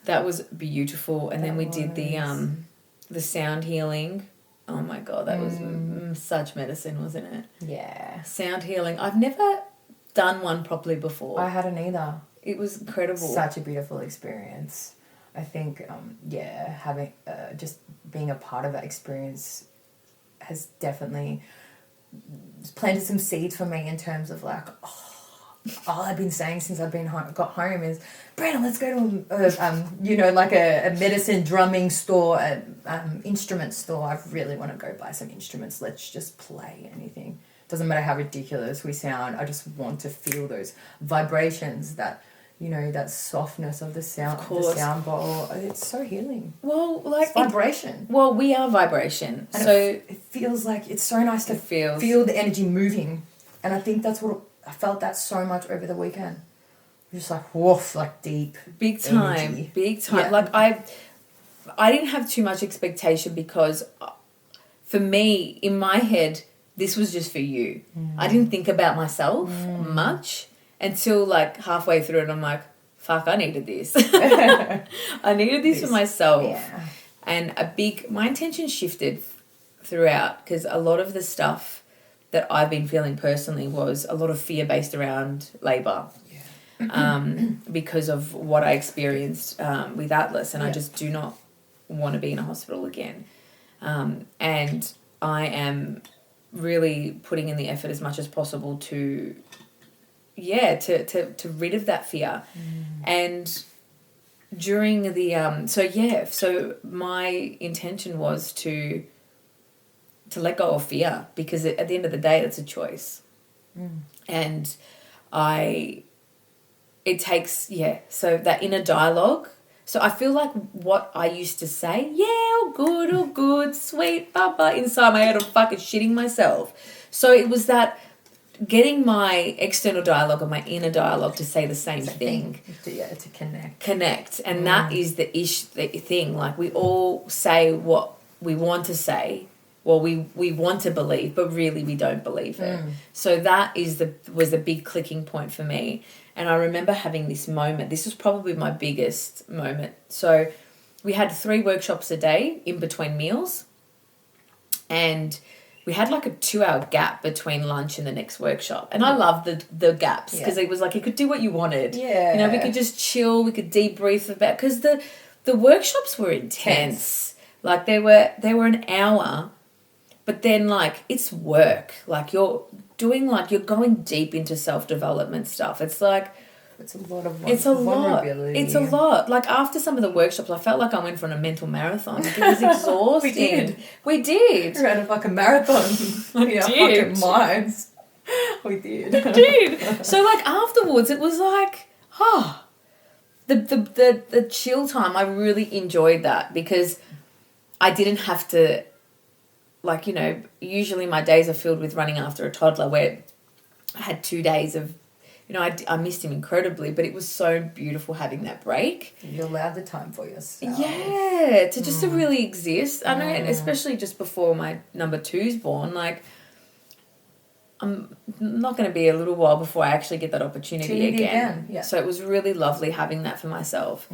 That was beautiful. And then we did the sound healing. Oh my God, that was such medicine, wasn't it? Yeah. Sound healing. I've never done one properly before. I hadn't either. It was incredible. Such a beautiful experience. I think, having just being a part of that experience has definitely planted some seeds for me in terms of like, all I've been saying since I've got home is, Brandon, let's go to like a medicine drumming store, an instrument store. I really want to go buy some instruments. Let's just play anything. Doesn't matter how ridiculous we sound. I just want to feel those vibrations, that that softness of the sound, the sound bowl. It's so healing. Well, like it's vibration. Well, we are vibration, and so it feels like it's so nice to feel the energy moving, and I think that's what I felt that so much over the weekend. Just like woof, like deep, big time, energy. Big time. Yeah. Like I didn't have too much expectation because, for me, in my head, this was just for you. I didn't think about myself much until like halfway through, and I'm like, fuck, I needed this. I needed this for myself. Yeah. And my intention shifted throughout, because a lot of the stuff that I've been feeling personally was a lot of fear based around labour. Because of what I experienced with Atlas, and I just do not want to be in a hospital again. And I am really putting in the effort as much as possible to rid of that fear. And during the so my intention was to let go of fear, because at the end of the day it's a choice. And it takes so that inner dialogue. So I feel like what I used to say, all good, sweet, baba, inside my head I'm fucking shitting myself. So it was that getting my external dialogue and my inner dialogue to say the same thing. To connect. And that is the thing. Like, we all say what we want to say, well, we want to believe, but really we don't believe it. So that was the big clicking point for me. And I remember having this moment. This was probably my biggest moment. So we had 3 workshops a day in between meals, and we had like a 2-hour gap between lunch and the next workshop. And I loved the gaps, because it was like you could do what you wanted. Yeah. We could just chill, we could debrief about, because the workshops were intense. Like they were an hour, but then like it's work. Like you're going deep into self-development stuff. It's like it's a lot of it's a lot. vulnerability. It's a lot. Like after some of the workshops, I felt like I went for a mental marathon. Like, it was exhausting. We did. We ran a fucking marathon. We in our did. fucking minds. We did. We did. So like afterwards, it was like, the chill time. I really enjoyed that because I didn't have to, like, you know, usually my days are filled with running after a toddler where I had 2 days of, you know, I missed him incredibly, but it was so beautiful having that break. You allowed the time for yourself. Yeah, to really exist. I know, and especially just before my number 2's born, like, I'm not going to be a little while before I actually get that opportunity again. Yeah. So it was really lovely having that for myself.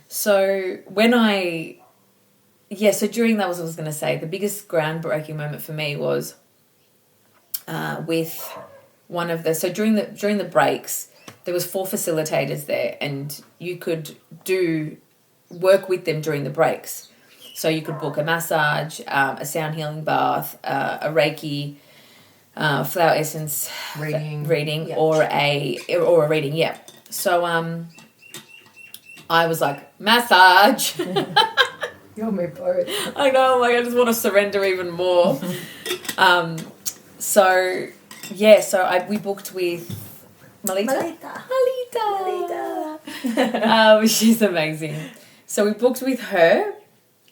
So when so during that, I was going to say, the biggest groundbreaking moment for me was with one of the, so during the breaks, there was 4 facilitators there, and you could work with them during the breaks. So you could book a massage, a sound healing bath, a Reiki, flower essence reading, or a reading. Yeah. So I was like, massage. You're me both. I know, like I just want to surrender even more. So we booked with Melita. She's amazing. So we booked with her,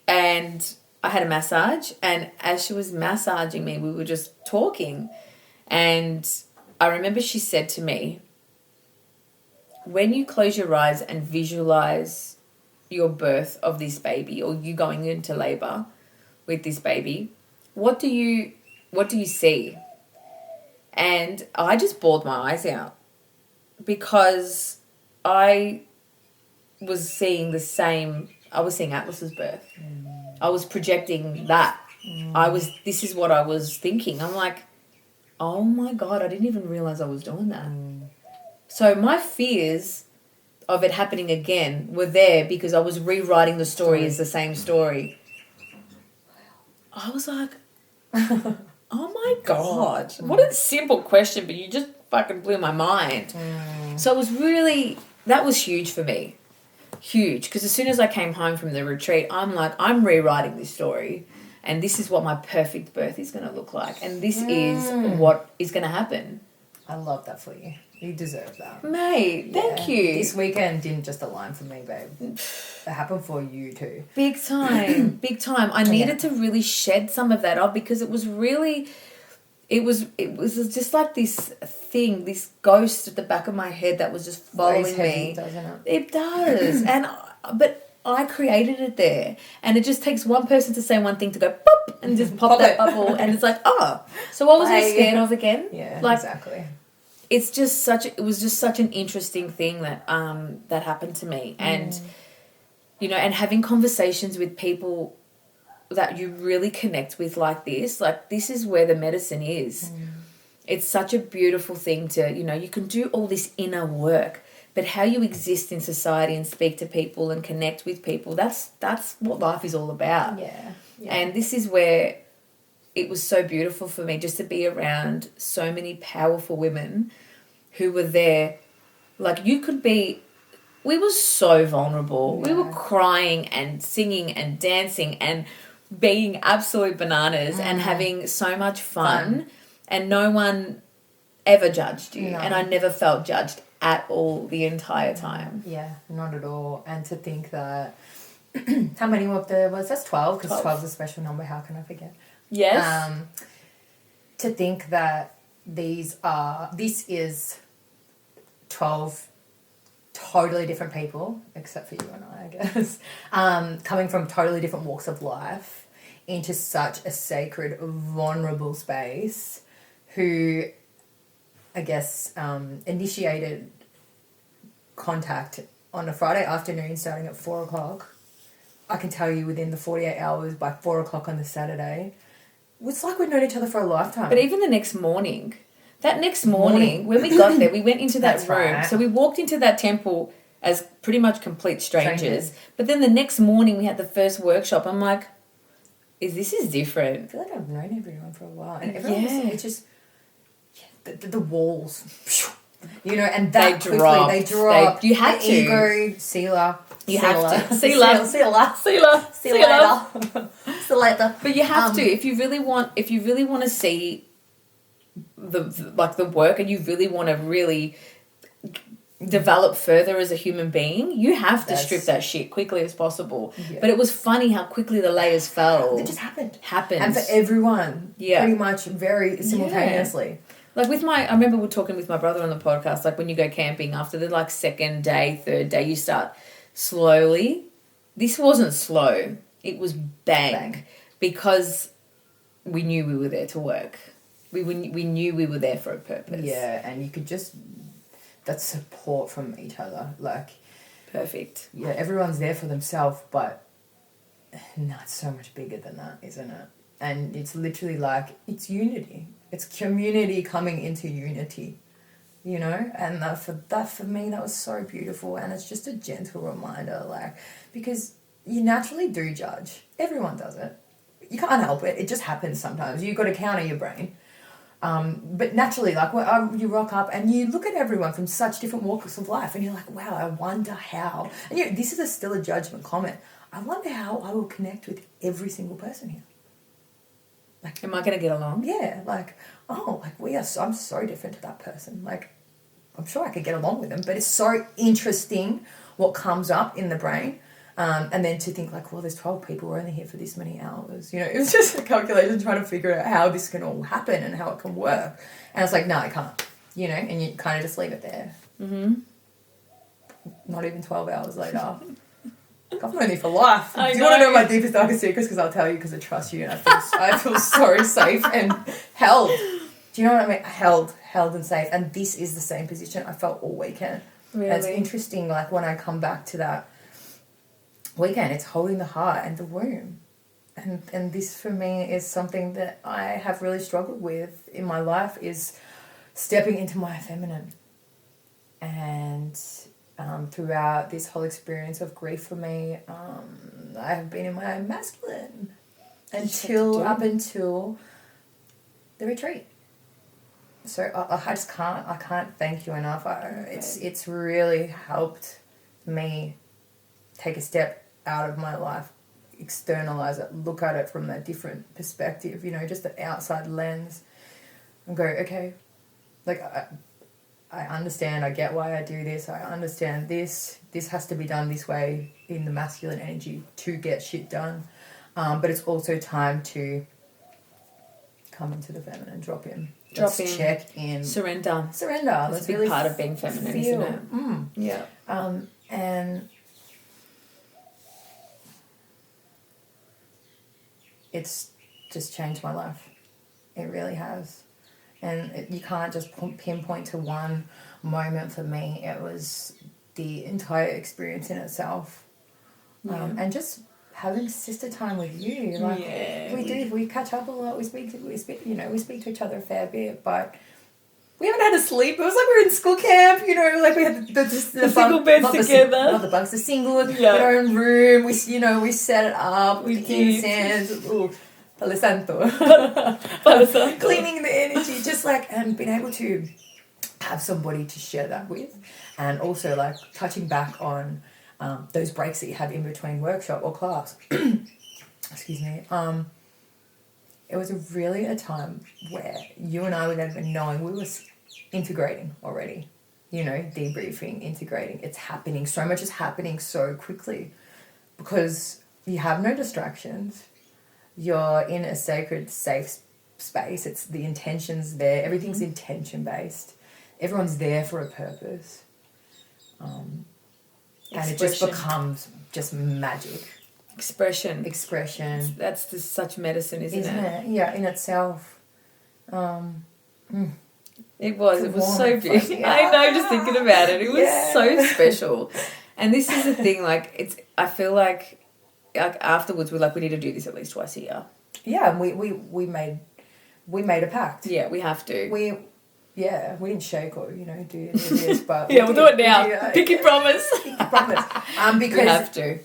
and I had a massage, and as she was massaging me, we were just talking, and I remember she said to me, when you close your eyes and visualize your birth of this baby, or you going into labor with this baby, what do you see? And I just bawled my eyes out because I was seeing Atlas's birth. I was projecting that. This is what I was thinking. I'm like, oh my God, I didn't even realize I was doing that. So my fears of it happening again were there because I was rewriting the story as the same story. I was like, oh my God, what a simple question, but you just fucking blew my mind. So it was that was huge for me. Huge, because as soon as I came home from the retreat, I'm like, I'm rewriting this story, and this is what my perfect birth is going to look like, and this is what is going to happen. I love that for you. You deserve that. Mate, thank you. This weekend didn't just align for me, babe. It happened for you too. Big time. Big time. I needed to really shed some of that off because it was just like this thing, this ghost at the back of my head that was just following me. Doesn't it? It does. But I created it there. And it just takes one person to say one thing to go pop and just pop that bubble, and it's like, oh. So what was I scared of again? Yeah, like, exactly. It was just such an interesting thing that happened to me. And you know, and having conversations with people that you really connect with like this is where the medicine is. It's such a beautiful thing to, you know, you can do all this inner work, but how you exist in society and speak to people and connect with people, that's what life is all about. Yeah. And this is where it was so beautiful for me just to be around so many powerful women who were there. Like, we were so vulnerable. Yeah. We were crying and singing and dancing and being absolute bananas and having so much fun. And no one ever judged you. No. And I never felt judged at all the entire time. Yeah, not at all. And to think that, how many of there was? That's 12, because 12 is a special number. How can I forget? Yes. To think that this is 12 totally different people, except for you and I guess, coming from totally different walks of life into such a sacred, vulnerable space, who, I guess, initiated contact on a Friday afternoon starting at 4 o'clock. I can tell you within the 48 hours, by 4 o'clock on the Saturday, it's like we'd known each other for a lifetime. But even the next morning, when we got there, we went into that room. Right. So we walked into that temple as pretty much complete strangers. But then the next morning we had the first workshop. I'm like, this is I different. feel like I've known everyone for a while, and everyone it's just the walls, you know, and that They quickly they drop. You had the to. ego sealer. You have to. See you later. See you later. See you later. But you have to if you really want to see the work, and you really want to really develop further as a human being, you have to strip that shit quickly as possible. Yeah. But it was funny how quickly the layers fell. It just happened. And for everyone, Yeah. pretty much very simultaneously. Like I remember we were talking with my brother on the podcast, like when you go camping, after the like second day, third day, you start slowly. This wasn't slow. It was bang. Because we knew we were there to work. We knew we were there for a purpose. Yeah, and you could just, that support from each other. Like, perfect. Yeah, everyone's there for themselves, but no, it's so much bigger than that, isn't it? And it's literally like, it's unity. It's community coming into unity, you know? And for me, that was so beautiful. And it's just a gentle reminder, like, because you naturally do judge. Everyone does it. You can't help it. It just happens sometimes. You've got to counter your brain. But naturally, like, you rock up and you look at everyone from such different walks of life and you're like, wow, I wonder how. And this is still a judgment comment. I wonder how I will connect with every single person here. Like, am I going to get along? Yeah, like, I'm so different to that person. Like, I'm sure I could get along with them, but it's so interesting what comes up in the brain. And then to think like, well, there's 12 people, we're only here for this many hours. You know, it was just a calculation trying to figure out how this can all happen and how it can work. And it's like, no, it can't, you know, and you kind of just leave it there. Mm-hmm. Not even 12 hours later. I've known you for life. Do you want to know my deepest, darkest secrets? Because I'll tell you because I trust you and I feel so safe and held. Do you know what I mean? Held and safe. And this is the same position I felt all weekend. Really? And it's interesting, like when I come back to that weekend, it's holding the heart and the womb. And this for me is something that I have really struggled with in my life, is stepping into my feminine. And throughout this whole experience of grief for me, I have been in my masculine up until the retreat. So I can't thank you enough. It's really helped me take a step out of my life, externalize it, look at it from a different perspective, you know, just the outside lens, and go, okay, like I understand, I get why I do this, I understand this has to be done this way in the masculine energy to get shit done, but it's also time to come into the feminine, drop in, check in, surrender. That's a big really part of being feminine, isn't it? Yeah. And it's just changed my life. It really has. And you can't just pinpoint to one moment for me. It was the entire experience in itself. And just having sister time with you. Like, we catch up a lot. We speak to each other a fair bit, but we haven't had a sleep. It was like we were in school camp, you know, like we had the single beds together. Not the bunks, the singles, in our own room. We set it up with the incense. Ooh, Palo Santo. Cleaning the energy, just like, and being able to have somebody to share that with. And also like touching back on those breaks that you have in between workshop or class. Excuse me. It was really a time where you and I, without even knowing, we were integrating already. You know, debriefing, integrating. It's happening. So much is happening so quickly because you have no distractions. You're in a sacred, safe space. It's the intention's there. Everything's intention-based. Everyone's there for a purpose. And it just becomes just magic. Expression. That's just such medicine, isn't it? Yeah, in itself. It was so beautiful. Yeah. I know, just thinking about it. It was so special. And this is the thing, like, I feel like afterwards we're like, we need to do this at least twice a year. Yeah, and we made a pact. Yeah, we have to. We didn't shake or, you know, do this, but we'll do it now. Pinky promise. Pinky promise. Because we have to.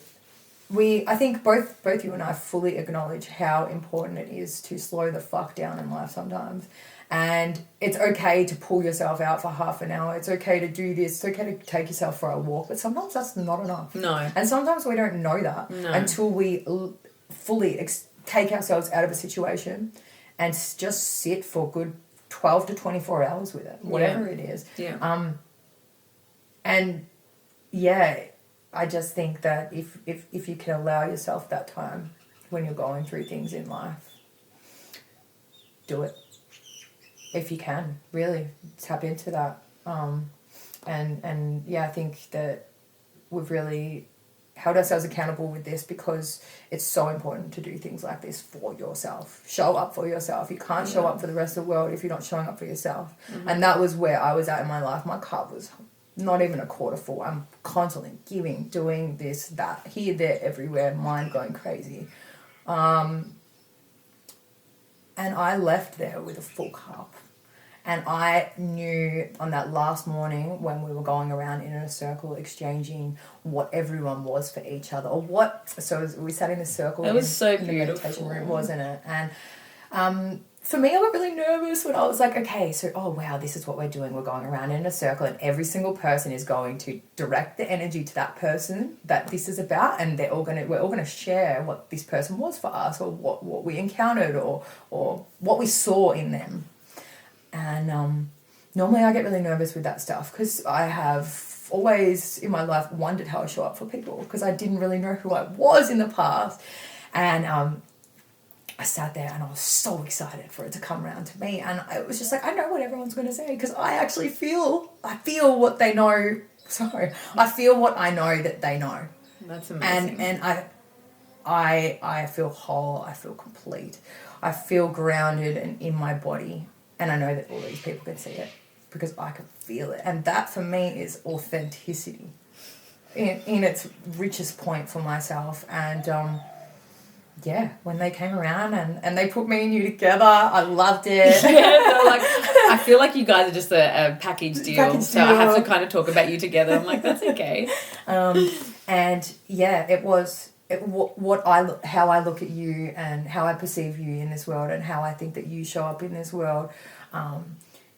I think both you and I fully acknowledge how important it is to slow the fuck down in life sometimes. And it's okay to pull yourself out for half an hour. It's okay to do this. It's okay to take yourself for a walk. But sometimes that's not enough. No. And sometimes we don't know that until we fully take ourselves out of a situation and just sit for good 12 to 24 hours with it, whatever it is. Yeah. And yeah, I just think that if you can allow yourself that time when you're going through things in life, do it. If you can, really tap into that. And yeah, I think that we've really held ourselves accountable with this because it's so important to do things like this for yourself. Show up for yourself. You can't show up for the rest of the world if you're not showing up for yourself. Mm-hmm. And that was where I was at in my life. My cup was not even a quarter full. I'm constantly giving, doing this, that, here, there, everywhere, mind going crazy. And I left there with a full cup. And I knew on that last morning when we were going around in a circle exchanging what everyone was for each other, or what. So we sat in a circle. It was so in the meditation room, wasn't it? And for me, I got really nervous when I was like, okay, so oh wow, this is what we're doing. We're going around in a circle, and every single person is going to direct the energy to that person that this is about, and we're all gonna share what this person was for us, or what we encountered, or what we saw in them. And normally I get really nervous with that stuff because I have always in my life wondered how I show up for people because I didn't really know who I was in the past. And I sat there and I was so excited for it to come around to me. And it was just like, I know what everyone's going to say because I actually feel what they know. Sorry. I feel what I know that they know. That's amazing. And I feel whole. I feel complete. I feel grounded and in my body. And I know that all these people can see it because I can feel it. And that for me is authenticity in its richest point for myself. And yeah, when they came around and they put me and you together, I loved it. Yeah, so like, I feel like you guys are just a package deal. So I have to kind of talk about you together. I'm like, that's okay. And yeah, it was... how I look at you and how I perceive you in this world and how I think that you show up in this world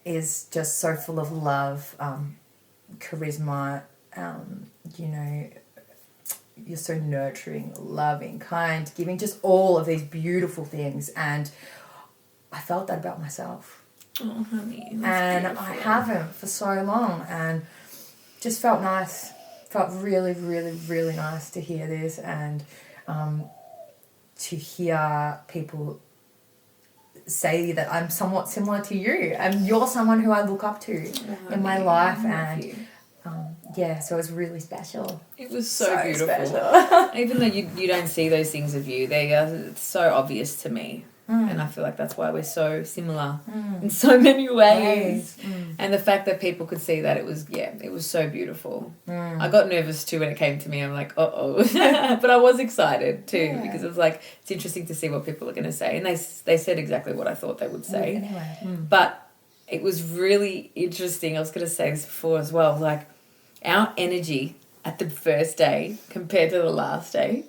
is just so full of love, charisma, you know, you're so nurturing, loving, kind, giving, just all of these beautiful things. And I felt that about myself. Oh, honey. And beautiful. I haven't for so long, and just felt nice. Felt really, really, really nice to hear this and to hear people say that I'm somewhat similar to you and you're someone who I look up to in my life. And yeah, so it was really special. It was so beautiful. Special. Even though you don't see those things of you, they are so obvious to me. And I feel like that's why we're so similar in so many ways. And the fact that people could see that, it was so beautiful. I got nervous too when it came to me. I'm like, uh-oh. But I was excited too because it was like, it's interesting to see what people are going to say. And they said exactly what I thought they would say. Anyway. But it was really interesting. I was going to say this before as well. Like, our energy at the first day compared to the last day,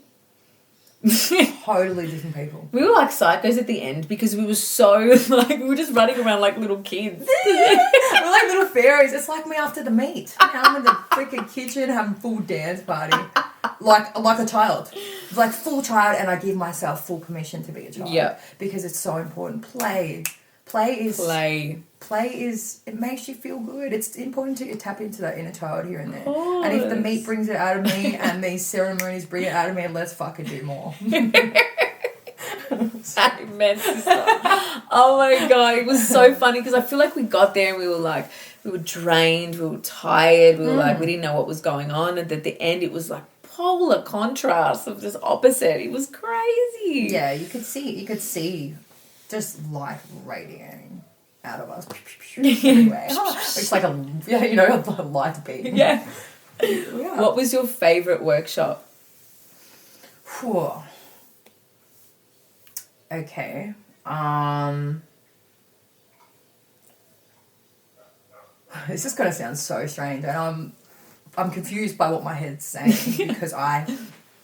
totally different people. We were like psychos at the end because we were so like, we were just running around like little kids. We're like little fairies. It's like me after the meet. Now I'm in the freaking kitchen having full dance party, like a child, like full child, and I give myself full permission to be a child. Yeah, because it's so important. Play is, it makes you feel good. It's important to tap into that inner child here and there. And if the meat brings it out of me and these ceremonies bring it out of me, let's fucking do more. Amen, sister. Oh my God, it was so funny because I feel like we got there and we were drained, we were tired, we didn't know what was going on. And at the end it was like polar contrast of just opposite. It was crazy. Yeah, you could see just light radiating out of us. Anyway, it's like a light beam. Yeah. What was your favourite workshop? Whew. Okay. This is gonna sound so strange, and I'm confused by what my head's saying because I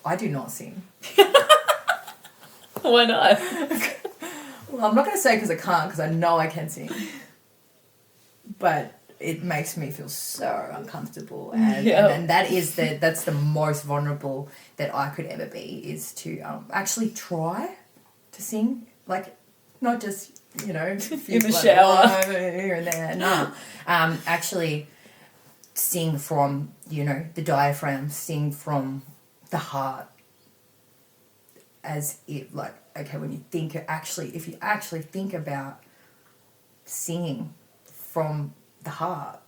I do not sing. Why not? Well, I'm not going to say because I can't, because I know I can sing. But it makes me feel so uncomfortable. And that's the most vulnerable that I could ever be, is to actually try to sing. Like, not just, in the shower. Here and there. No. Actually sing from, the diaphragm, sing from the heart. As if, like, okay, when you think, if you actually think about singing from the heart,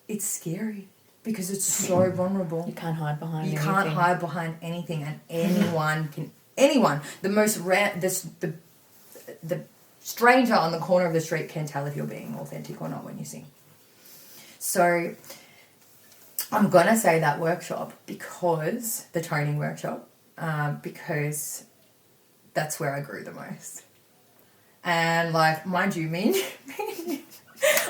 it's scary because it's so vulnerable. You can't hide behind anything. You can't hide behind anything, and anyone, the most the stranger on the corner of the street can tell if you're being authentic or not when you sing. So I'm going to say that workshop, because the toning workshop, because that's where I grew the most. And, like, mind you, me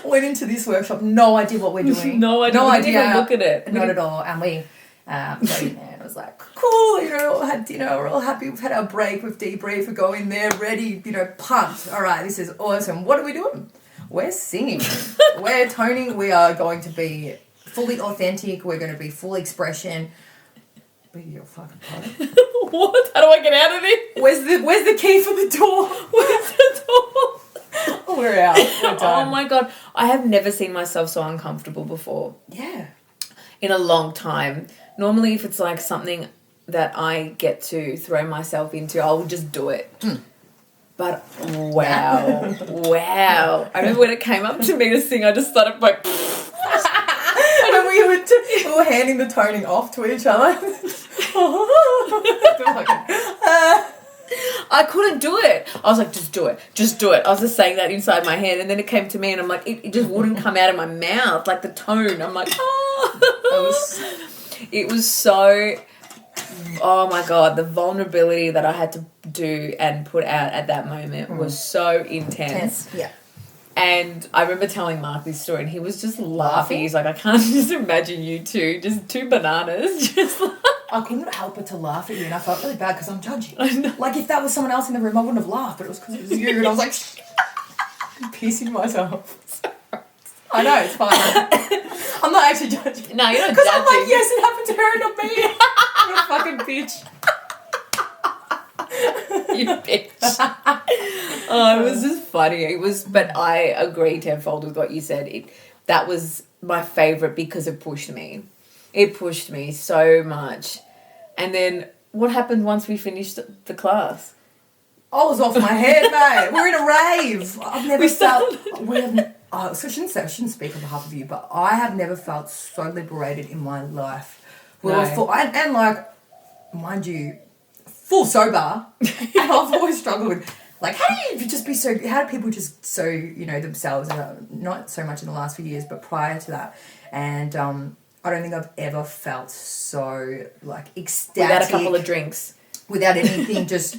went into this workshop, no idea what we're doing. No idea. We didn't even look at it. Not at all. And we got in there and it was like, cool, all had dinner, we're all happy, we've had our break, we've debriefed, we go in there ready, pumped. All right, this is awesome. What are we doing? We're singing. We're toning. We are going to be fully authentic. We're going to be full expression. But you're fucking tired. What? How do I get out of it? Where's the key for the door? Where's the door? We're out. We're done. Oh my God. I have never seen myself so uncomfortable before. Yeah. In a long time. Normally, if it's like something that I get to throw myself into, I'll just do it. But wow. Wow. I remember when it came up to me to sing, I just started like... And we were handing the toning off to each other. I couldn't do it. I was like, just do it. Just do it. I was just saying that inside my head, and then it came to me and I'm like, it just wouldn't come out of my mouth, like the tone. I'm like, It was so... Oh my God, the vulnerability that I had to do and put out at that moment was so intense. Yeah. And I remember telling Mark this story and he was just laughing. He's like, I can't just imagine you two, just two bananas. Just like... I couldn't help but to laugh at you, and I felt really bad because I'm judging. Like, if that was someone else in the room, I wouldn't have laughed, but it was because it was you, and I was like, pissing myself. I know, it's fine. I'm not actually judging. No, you're not judging. Because I'm like, yes, it happened to her, not me. You fucking bitch. You bitch. Oh, it was just funny. It was, but I agree tenfold with what you said. That was my favourite because it pushed me. It pushed me so much. And then what happened once we finished the class? I was off my head, mate. We're in a rave. I've never felt... So I shouldn't speak on behalf of you, but I have never felt so liberated in my life. And like, mind you, full sober. And I've always struggled with, like, how do people just so, themselves, not so much in the last few years, but prior to that. And I don't think I've ever felt so, like, ecstatic. Without a couple of drinks. Without anything, just,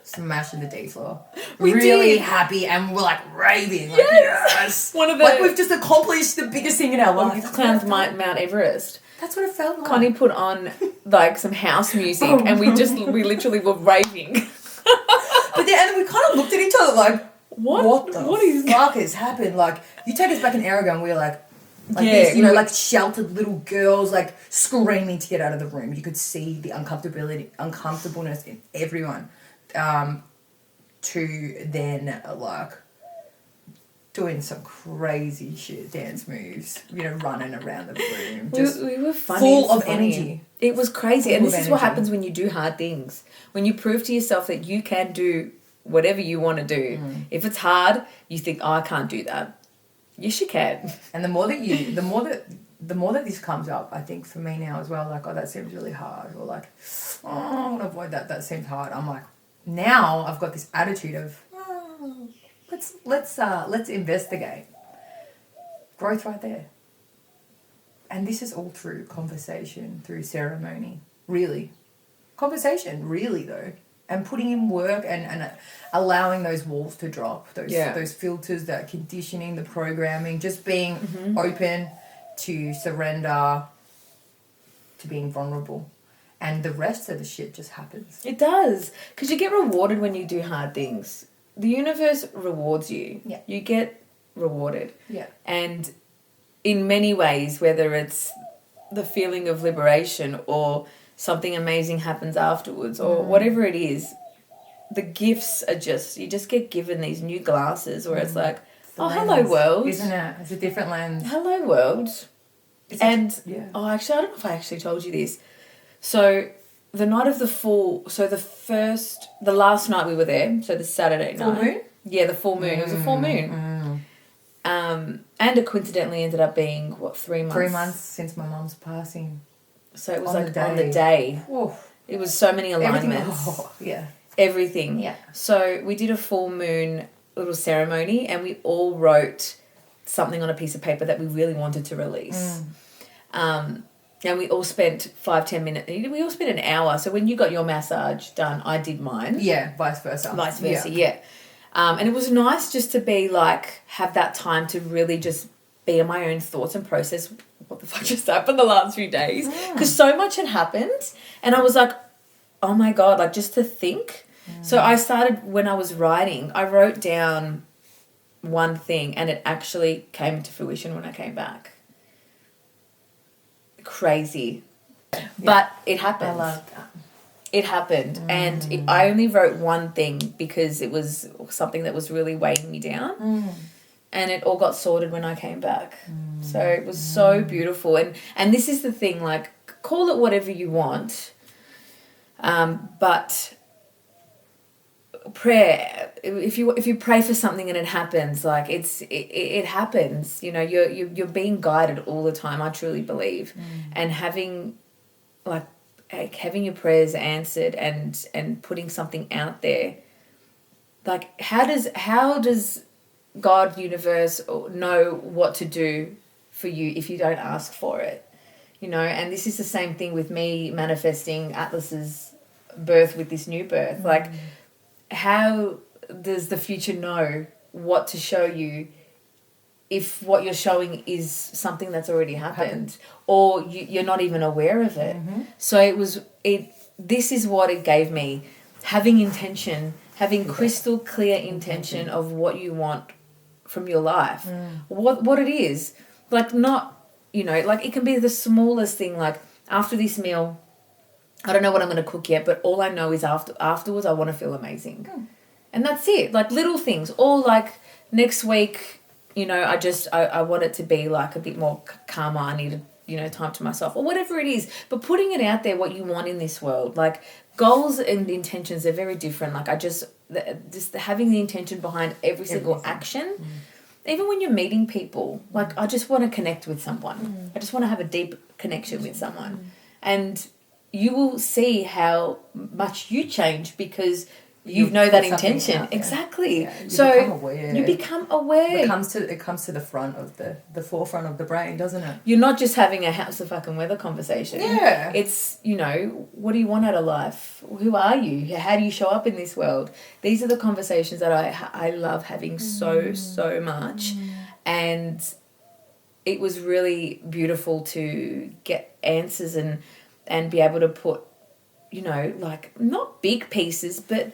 smashing the D floor. We really did. happy, and we're like raving. Like, Yes! One of the... Like, we've just accomplished the biggest thing in our life. We've climbed Mount Everest. That's what it felt like. Connie put on, like, some house music and we literally were raving. But then, and we kind of looked at each other like, what the fuck has happened? Like, you take us back an hour ago and we were like this, like sheltered little girls, like screaming to get out of the room. You could see the uncomfortableness in everyone. To then, like, doing some crazy shit, dance moves, running around the room. Just we were funny. Full of energy. It was crazy. Full and this of is what energy. happens when you do hard things. When you prove to yourself that you can do whatever you want to do. If it's hard, you think, I can't do that. Yes, you can. And the more that this comes up, I think for me now as well, like, that seems really hard, or like, I want to avoid that. That seems hard. I'm like, now I've got this attitude of, let's investigate. Growth right there. And this is all through conversation, through ceremony, really. Conversation, really, though. And putting in work and allowing those walls to drop, those filters, that conditioning, the programming, just being open to surrender, to being vulnerable. and the rest of the shit just happens. It does. Because you get rewarded when you do hard things. The universe rewards you. Yeah. You get rewarded. Yeah. And in many ways, whether it's the feeling of liberation or something amazing happens afterwards or whatever it is, the gifts are you just get given these new glasses where it's like, The hello lens, world. Isn't it? It's a different lens. Hello world. It's And, yeah. actually, I don't know if I actually told you this. So the night of the last night we were there, so the Saturday night. Full moon? Yeah, the full moon. It was a full moon. And it coincidentally ended up being, 3 months? 3 months since my mum's passing. So it was On like the on the day. day. Oh, It was so many alignments. everything. Everything. Yeah. So we did a full moon little ceremony and we all wrote something on a piece of paper that we really wanted to release. And we all spent 5-10 minutes. We all spent an hour. So when you got your massage done, I did mine. Yeah, vice versa. Vice versa, yeah. And it was nice just to be like, have that time to really just be in my own thoughts and process what the fuck just happened the last few days. Because so much had happened. And I was like, oh my God, like just to think. So I started, when I was writing, I wrote down one thing and it actually came into fruition when I came back. Crazy. But it happened. I love that. It happened. And I only wrote one thing because it was something that was really weighing me down. And it all got sorted when I came back. So it was so beautiful. And this is the thing, like, call it whatever you want. But prayer, if you pray for something and it happens, like it happens. You know, you're being guided all the time. I truly believe, and having your prayers answered and putting something out there. Like, how does God, universe, know what to do for you if you don't ask for it? You know, and this is the same thing with me manifesting Atlas's birth with this new birth. Like, how does the future know what to show you if what you're showing is something that's already happened or you're not even aware of it? So this is what it gave me, having intention, having crystal clear intention of what you want from your life, what it is. Like, not, you know, like it can be the smallest thing, like after this meal, I don't know what I'm going to cook yet, but all I know is afterwards I want to feel amazing. And that's it. Like little things. Or like next week, you know, I want it to be like a bit more calmer. I need, time to myself or whatever it is. But putting it out there, what you want in this world. Like goals and intentions are very different. Like just having the intention behind every single action. Even when you're meeting people, like I just want to connect with someone. I just want to have a deep connection with someone. And you will see how much you change because you know that intention. Exactly. Yeah, you so become aware. you become aware. It comes to the front of the forefront of the brain, doesn't it? You're not just having a how's the fucking weather conversation. Yeah. It's, what do you want out of life? Who are you? How do you show up in this world? These are the conversations that I love having so much. And it was really beautiful to get answers and be able to put, like not big pieces, but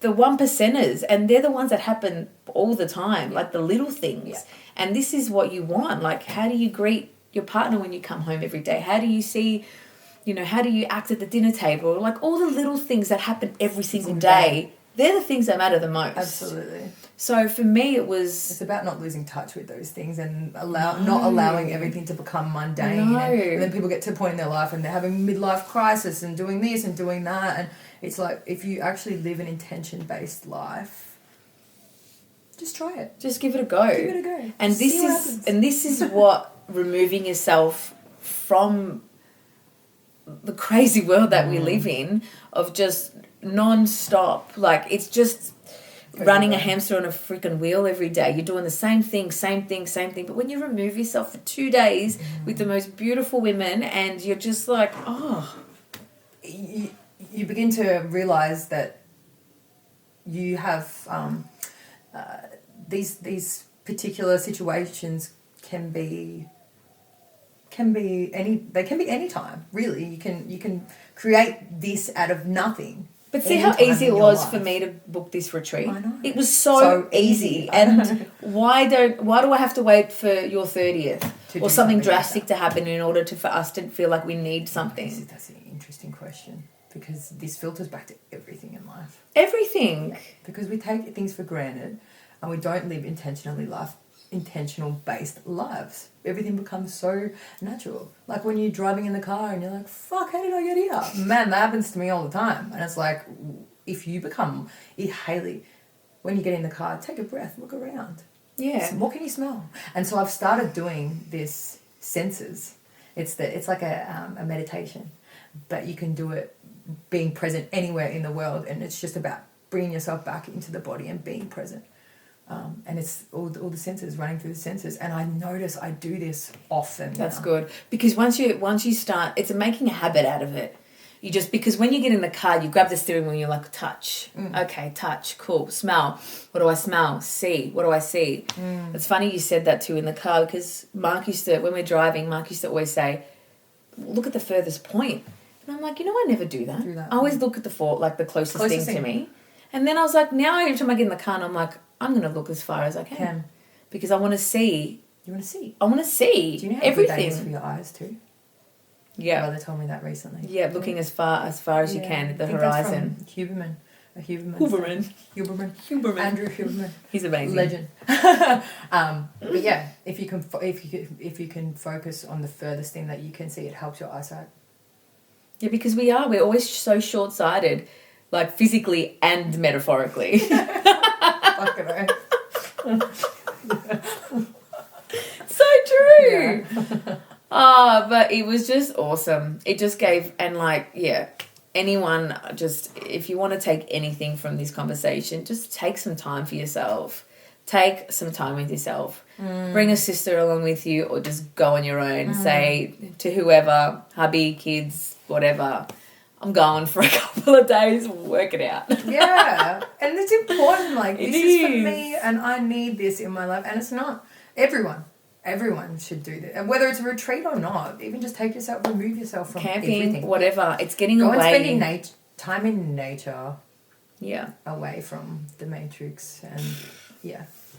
the 1%ers, and they're the ones that happen all the time, like the little things. Yeah. And this is what you want. Like, how do you greet your partner when you come home every day? How do you see, how do you act at the dinner table? Like all the little things that happen every single day, they're the things that matter the most. Absolutely. So for me, it's about not losing touch with those things and not allowing everything to become mundane. No. And then people get to a point in their life and they're having midlife crisis and doing this and doing that. And it's like, if you actually live an intention-based life, just try it. Just give it a go. Give it a go. And this is what removing yourself from the crazy world that we live in of just non-stop. Like, it's just running a hamster on a freaking wheel every day. You're doing the same thing. But when you remove yourself for 2 days with the most beautiful women and you're just like, You begin to realise that you have these particular situations can can be any time, really. You can create this out of nothing. But see how anytime easy in it your was life. for me to book this retreat? I know. It was so easy. And why do I have to wait for your 30th To or do something something drastic like to happen in order for us to feel like we need something? That's an interesting question, because this filters back to everything in life. Everything. Because we take things for granted and we don't live intentional based lives. Everything becomes so natural. Like when you're driving in the car and you're like, fuck, how did I get here? Man, that happens to me all the time. And it's like, Hayley, when you get in the car, take a breath, look around. Yeah. What can you smell? And so I've started doing this senses. It's like a meditation, but you can do it being present anywhere in the world, and it's just about bringing yourself back into the body and being present. And it's all the senses, running through the senses. And I notice I do this often. That's now. good. Because once you start, it's making a habit out of it. Because when you get in the car, you grab the steering wheel and you're like, touch. Okay, touch. Cool. Smell. What do I smell? See. What do I see? It's funny you said that too in the car, because when we're driving, Mark used to always say, look at the furthest point. And I'm like, I never do that. I always look at the closest thing to me. And then I was like, now every time I get in the car, and I'm like, I'm going to look as far as I can. Because I want to see. You want to see? I want to see Do you know how everything. good that is for your eyes too? Yeah. My brother told me that recently. Yeah, looking as far as you can at the horizon. That's from Huberman. Huberman. Andrew Huberman. He's amazing. Legend. But yeah, if you can focus on the furthest thing that you can see, it helps your eyesight. Yeah, because we're always so short-sighted, like physically and metaphorically. Fucking hell. So true. Yeah. But it was just awesome. It just gave, and anyone, just, if you want to take anything from this conversation, just take some time for yourself. Take some time with yourself. Bring a sister along with you, or just go on your own. Say to whoever, hubby, kids, whatever, I'm going for a couple of days, work it out. Yeah. And it's important. Like, It this is for is. me, and I need this in my life. And it's not everyone. Everyone should do this. And whether it's a retreat or not, even just remove yourself from Camping, everything. whatever. It's getting Go away. and spending time in nature. Yeah. Away from the matrix and,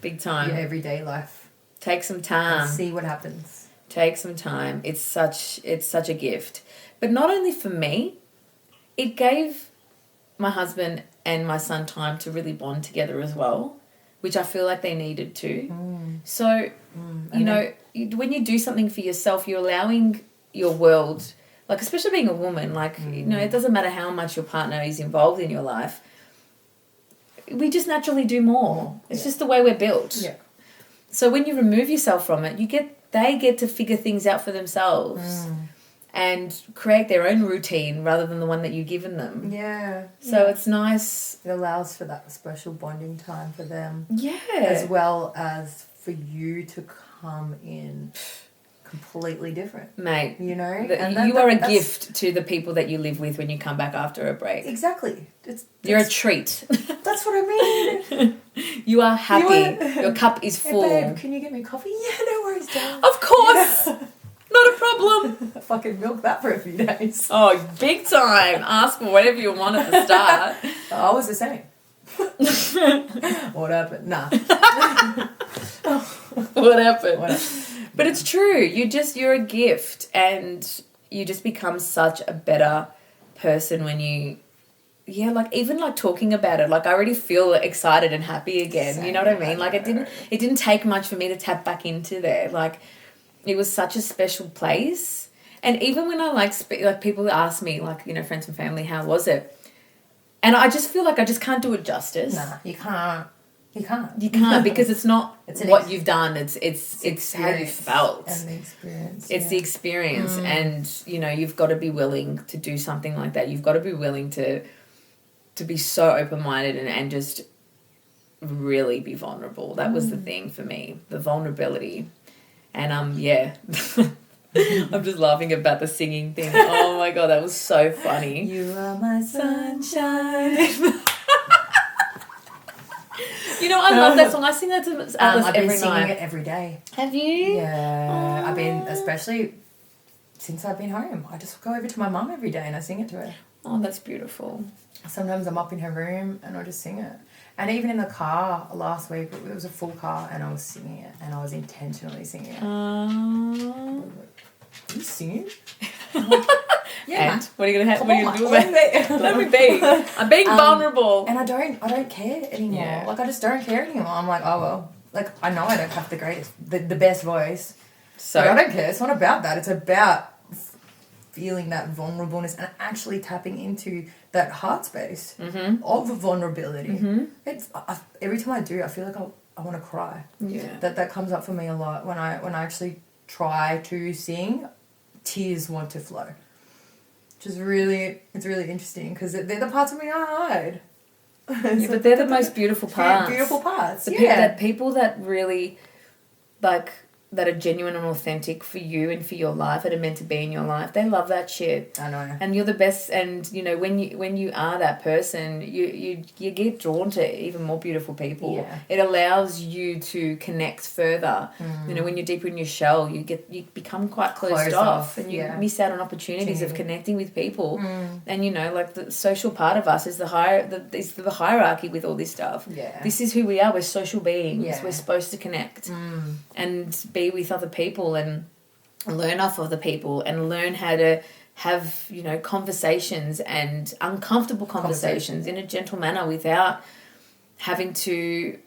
Big time. your everyday life. Take some time. And see what happens. Take some time. It's such a gift. But not only for me, it gave my husband and my son time to really bond together as well, which I feel like they needed to. So, when you do something for yourself, you're allowing your world, like especially being a woman, it doesn't matter how much your partner is involved in your life. We just naturally do more. It's just the way we're built. Yeah. So when you remove yourself from it, they get to figure things out for themselves and create their own routine rather than the one that you've given them. Yeah. So it's nice. It allows for that special bonding time for them. Yeah. As well as for you to come in completely different. Mate. You know? You are a gift to the people that you live with when you come back after a break. Exactly. You're a treat. That's what I mean. You are happy. Your cup is Hey, full. babe, can you get me coffee? Yeah, no worries, darling. Of course. Not a problem. I fucking milk that for a few days. Oh, big time. Ask for whatever you want at the start. I was the same. What happened? Nah. What happened? What happened? But it's true. You're a gift, and you just become such a better person when you, even talking about it. Like I already feel excited and happy again. Same. You know what I mean? Like it didn't take much for me to tap back into there. Like it was such a special place. And even when I people ask me, friends and family, how was it? And I just feel like I just can't do it justice. Nah, you can't. You can't. You can't, because it's not what you've done. It's how you felt. And the experience. It's the experience. And, you've got to be willing to do something like that. You've got to be willing to be so open-minded and just really be vulnerable. That was the thing for me, the vulnerability. And, I'm just laughing about the singing thing. Oh, my God, that was so funny. You are my sunshine. I love that song. I sing that to Alice I've every been singing night. it every day. Have you? Yeah. I've been, especially since I've been home. I just go over to my mum every day and I sing it to her. Oh, that's beautiful. Sometimes I'm up in her room and I just sing it. And even in the car last week, it was a full car and I was singing it. And I was intentionally singing it. Are you singing? Yeah. And what are you gonna Come what are you on, gonna do let about it? Let me be. I'm being vulnerable. And I don't care anymore. Yeah. Like, I just don't care anymore. I'm like, oh, well. Like, I know I don't have the best voice. So But I don't care. It's not about that. It's about feeling that vulnerableness and actually tapping into that heart space of vulnerability. It's every time I do, I feel like I want to cry. yeah. That comes up for me a lot when I actually try to sing. Tears want to flow, which is really interesting because they're the parts of me I hide. Yeah, but they're the most beautiful parts. Beautiful parts. The people that really like that are genuine and authentic for you and for your life, that are meant to be in your life. They love that shit. I know. And you're the best. And you know, when you are that person, you get drawn to even more beautiful people. Yeah. It allows you to connect further. You know, when you're deeper in your shell, you become quite closed off, and you miss out on opportunities of connecting with people. And you know, like the social part of us is the hierarchy with all this stuff. Yeah. This is who we are. We're social beings. Yeah. We're supposed to connect and be with other people and learn off other people and learn how to have, you know, conversations and uncomfortable conversations in a gentle manner without having to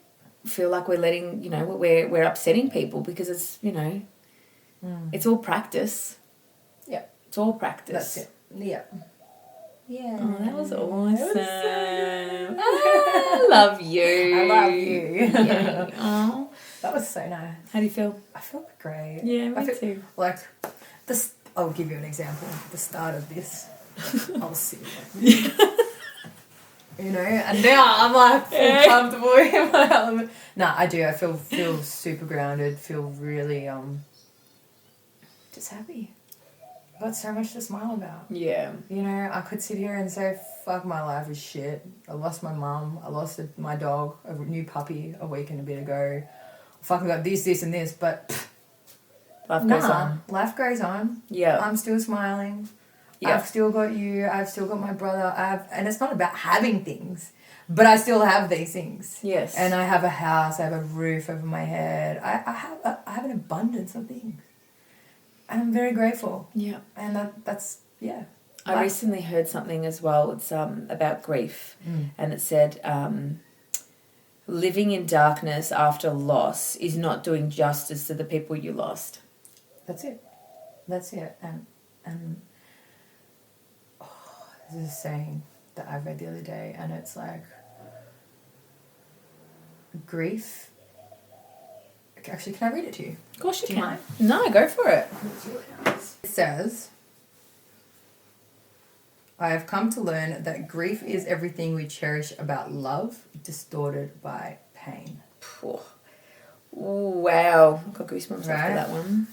feel like we're letting, you know, we're upsetting people, because it's, you know, it's all practice. Yeah. It's all practice. That's it. Yeah. Yeah. Oh, that was awesome. That was so good. I love you. I love you. Yeah. Oh, that was so nice. how do you feel? I feel great. Yeah, I me feel, too. Like, this. I'll give you an example. The start of this, I was sitting there. You know, and now I'm like full comfortable in my element. No, I do. I feel super grounded. Feel really just happy. I've got so much to smile about. Yeah. You know, I could sit here and say, fuck, my life is shit. I lost my mum. I lost my dog, a new puppy, a week and a bit ago. I fucking got this, and this, but Life goes on. Life goes on. Yeah. I'm still smiling. Yeah. I've still got you. I've still got my brother. And it's not about having things, but I still have these things. Yes. And I have a house. I have a roof over my head. I have an abundance of things. And I'm very grateful. Yeah. And that's, yeah. I recently heard something as well. It's about grief. And it said, living in darkness after loss is not doing justice to the people you lost. That's it. That's it. And there's a saying that I read the other day, and it's like, grief. Actually, can I read it to you? Of course you Do you can. mind? No, go for it. It says, I have come to learn that grief is everything we cherish about love, distorted by pain. Oh, wow. Got goosebumps Right? after that one.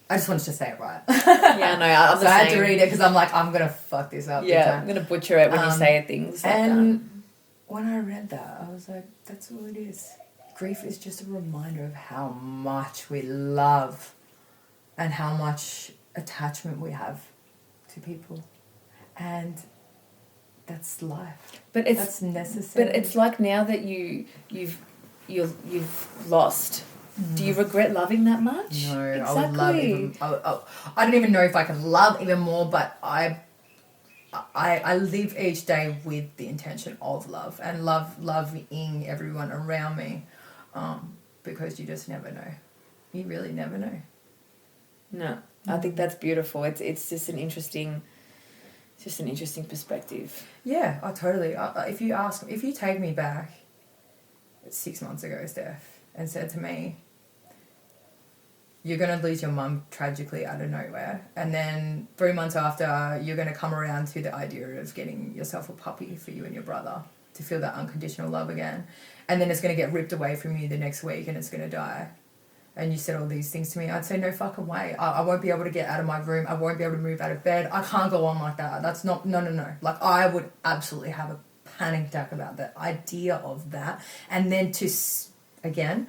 I just wanted to say it right. Yeah, no, I'm So the I had same. to read it because I'm like, I'm going to fuck this up. Yeah, I'm going to butcher it when you say things like And when I read that, I was like, that's all it is. Grief is just a reminder of how much we love and how much attachment we have to people. And that's life. But it's that's necessary. But it's like now that you've lost. Do you regret loving that much? No, exactly. I would love even. I don't even know if I can love even more, but I live each day with the intention of love and loving everyone around me, because you just never know. You really never know. No, I think that's beautiful. It's just an interesting perspective. Yeah, I totally. If you take me back 6 months ago, Steph, and said to me, you're going to lose your mum tragically out of nowhere, and then 3 months after, you're going to come around to the idea of getting yourself a puppy for you and your brother to feel that unconditional love again, and then it's going to get ripped away from you the next week and it's going to die, and you said all these things to me, I'd say no fucking way. I won't be able to get out of my room. I won't be able to move out of bed. I can't go on like that. That's not, no. Like, I would absolutely have a panic attack about the idea of that. And then again,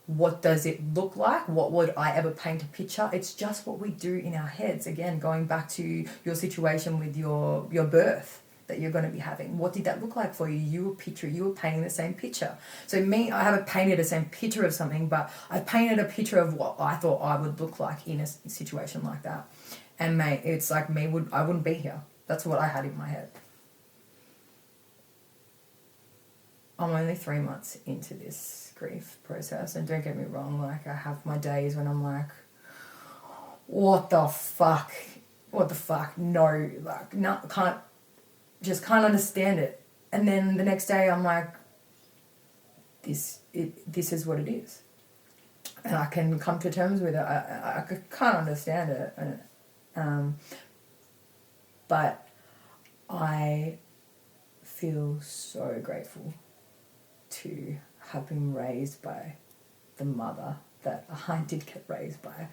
what does it look like? What would I ever paint a picture? It's just what we do in our heads. Again, going back to your situation with your birth that you're going to be having. What did that look like for you? You were painting the same picture. So me, I haven't painted the same picture of something, but I've painted a picture of what I thought I would look like in a situation like that. And mate, it's like I wouldn't be here. That's what I had in my head. I'm only 3 months into this grief process, and don't get me wrong, like I have my days when I'm like, what the fuck, no, like, no, can't understand it. And then the next day I'm like, this is what it is, and I can come to terms with it. I can't understand it, but I feel so grateful to have been raised by the mother that I did get raised by.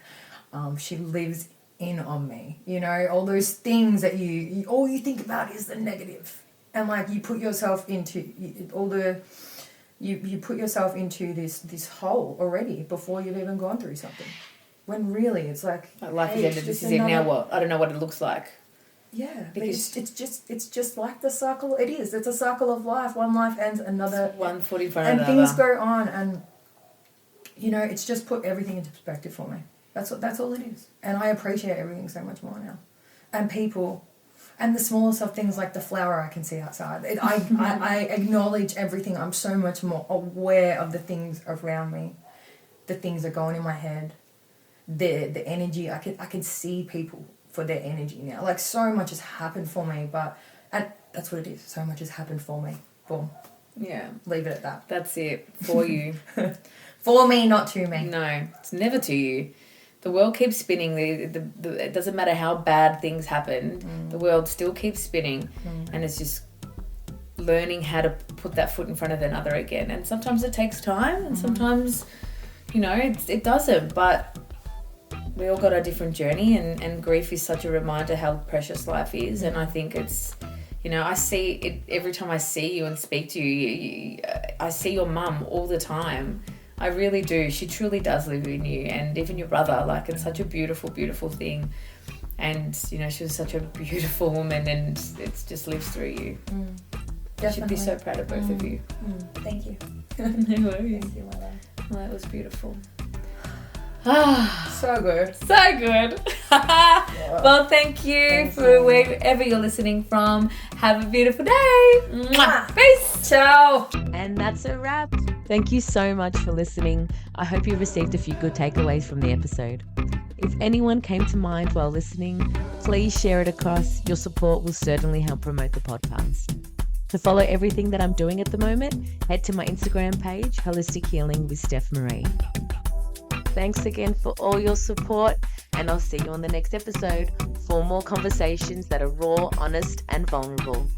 She lives in on me, you know, all those things that you all you think about is the negative, and like you put yourself into you put yourself into this hole already before you've even gone through something, when really it's like life hey, is ended, this is it, now what? I don't know what it looks like. Yeah, because it's just like the cycle. It is. It's a cycle of life. One life ends, another. One foot in front of another. And things go on, and you know, it's just put everything into perspective for me. That's all it is, and I appreciate everything so much more now, and people, and the smaller stuff, things like the flower I can see outside. I acknowledge everything. I'm so much more aware of the things around me, the things that go on in my head, the energy. I can see people for their energy now. Like, so much has happened for me, and that's what it is. So much has happened for me. Boom. Yeah. Leave it at that. That's it. For you. For me, not to me. No, it's never to you. The world keeps spinning. It doesn't matter how bad things happen. The world still keeps spinning. And it's just learning how to put that foot in front of another again. And sometimes it takes time, and sometimes, you know, it doesn't. But we all got a different journey, and grief is such a reminder how precious life is. And I think it's, you know, I see it every time I see you and speak to you. I see your mum all the time. I really do. She truly does live in you, and even your brother. Like, it's such a beautiful, beautiful thing. And, you know, she was such a beautiful woman, and it just lives through you. I should be so proud of both of you. Thank you. No worries. Thank you, my love. Well, that was beautiful. So good. So good. Well, thank you for wherever you're listening from. Have a beautiful day. Mwah. Peace. Ciao. And that's a wrap. Thank you so much for listening. I hope you received a few good takeaways from the episode. If anyone came to mind while listening, please share it across. Your support will certainly help promote the podcast. To follow everything that I'm doing at the moment, head to my Instagram page, Holistic Healing with Steph Marie. Thanks again for all your support, and I'll see you on the next episode for more conversations that are raw, honest, and vulnerable.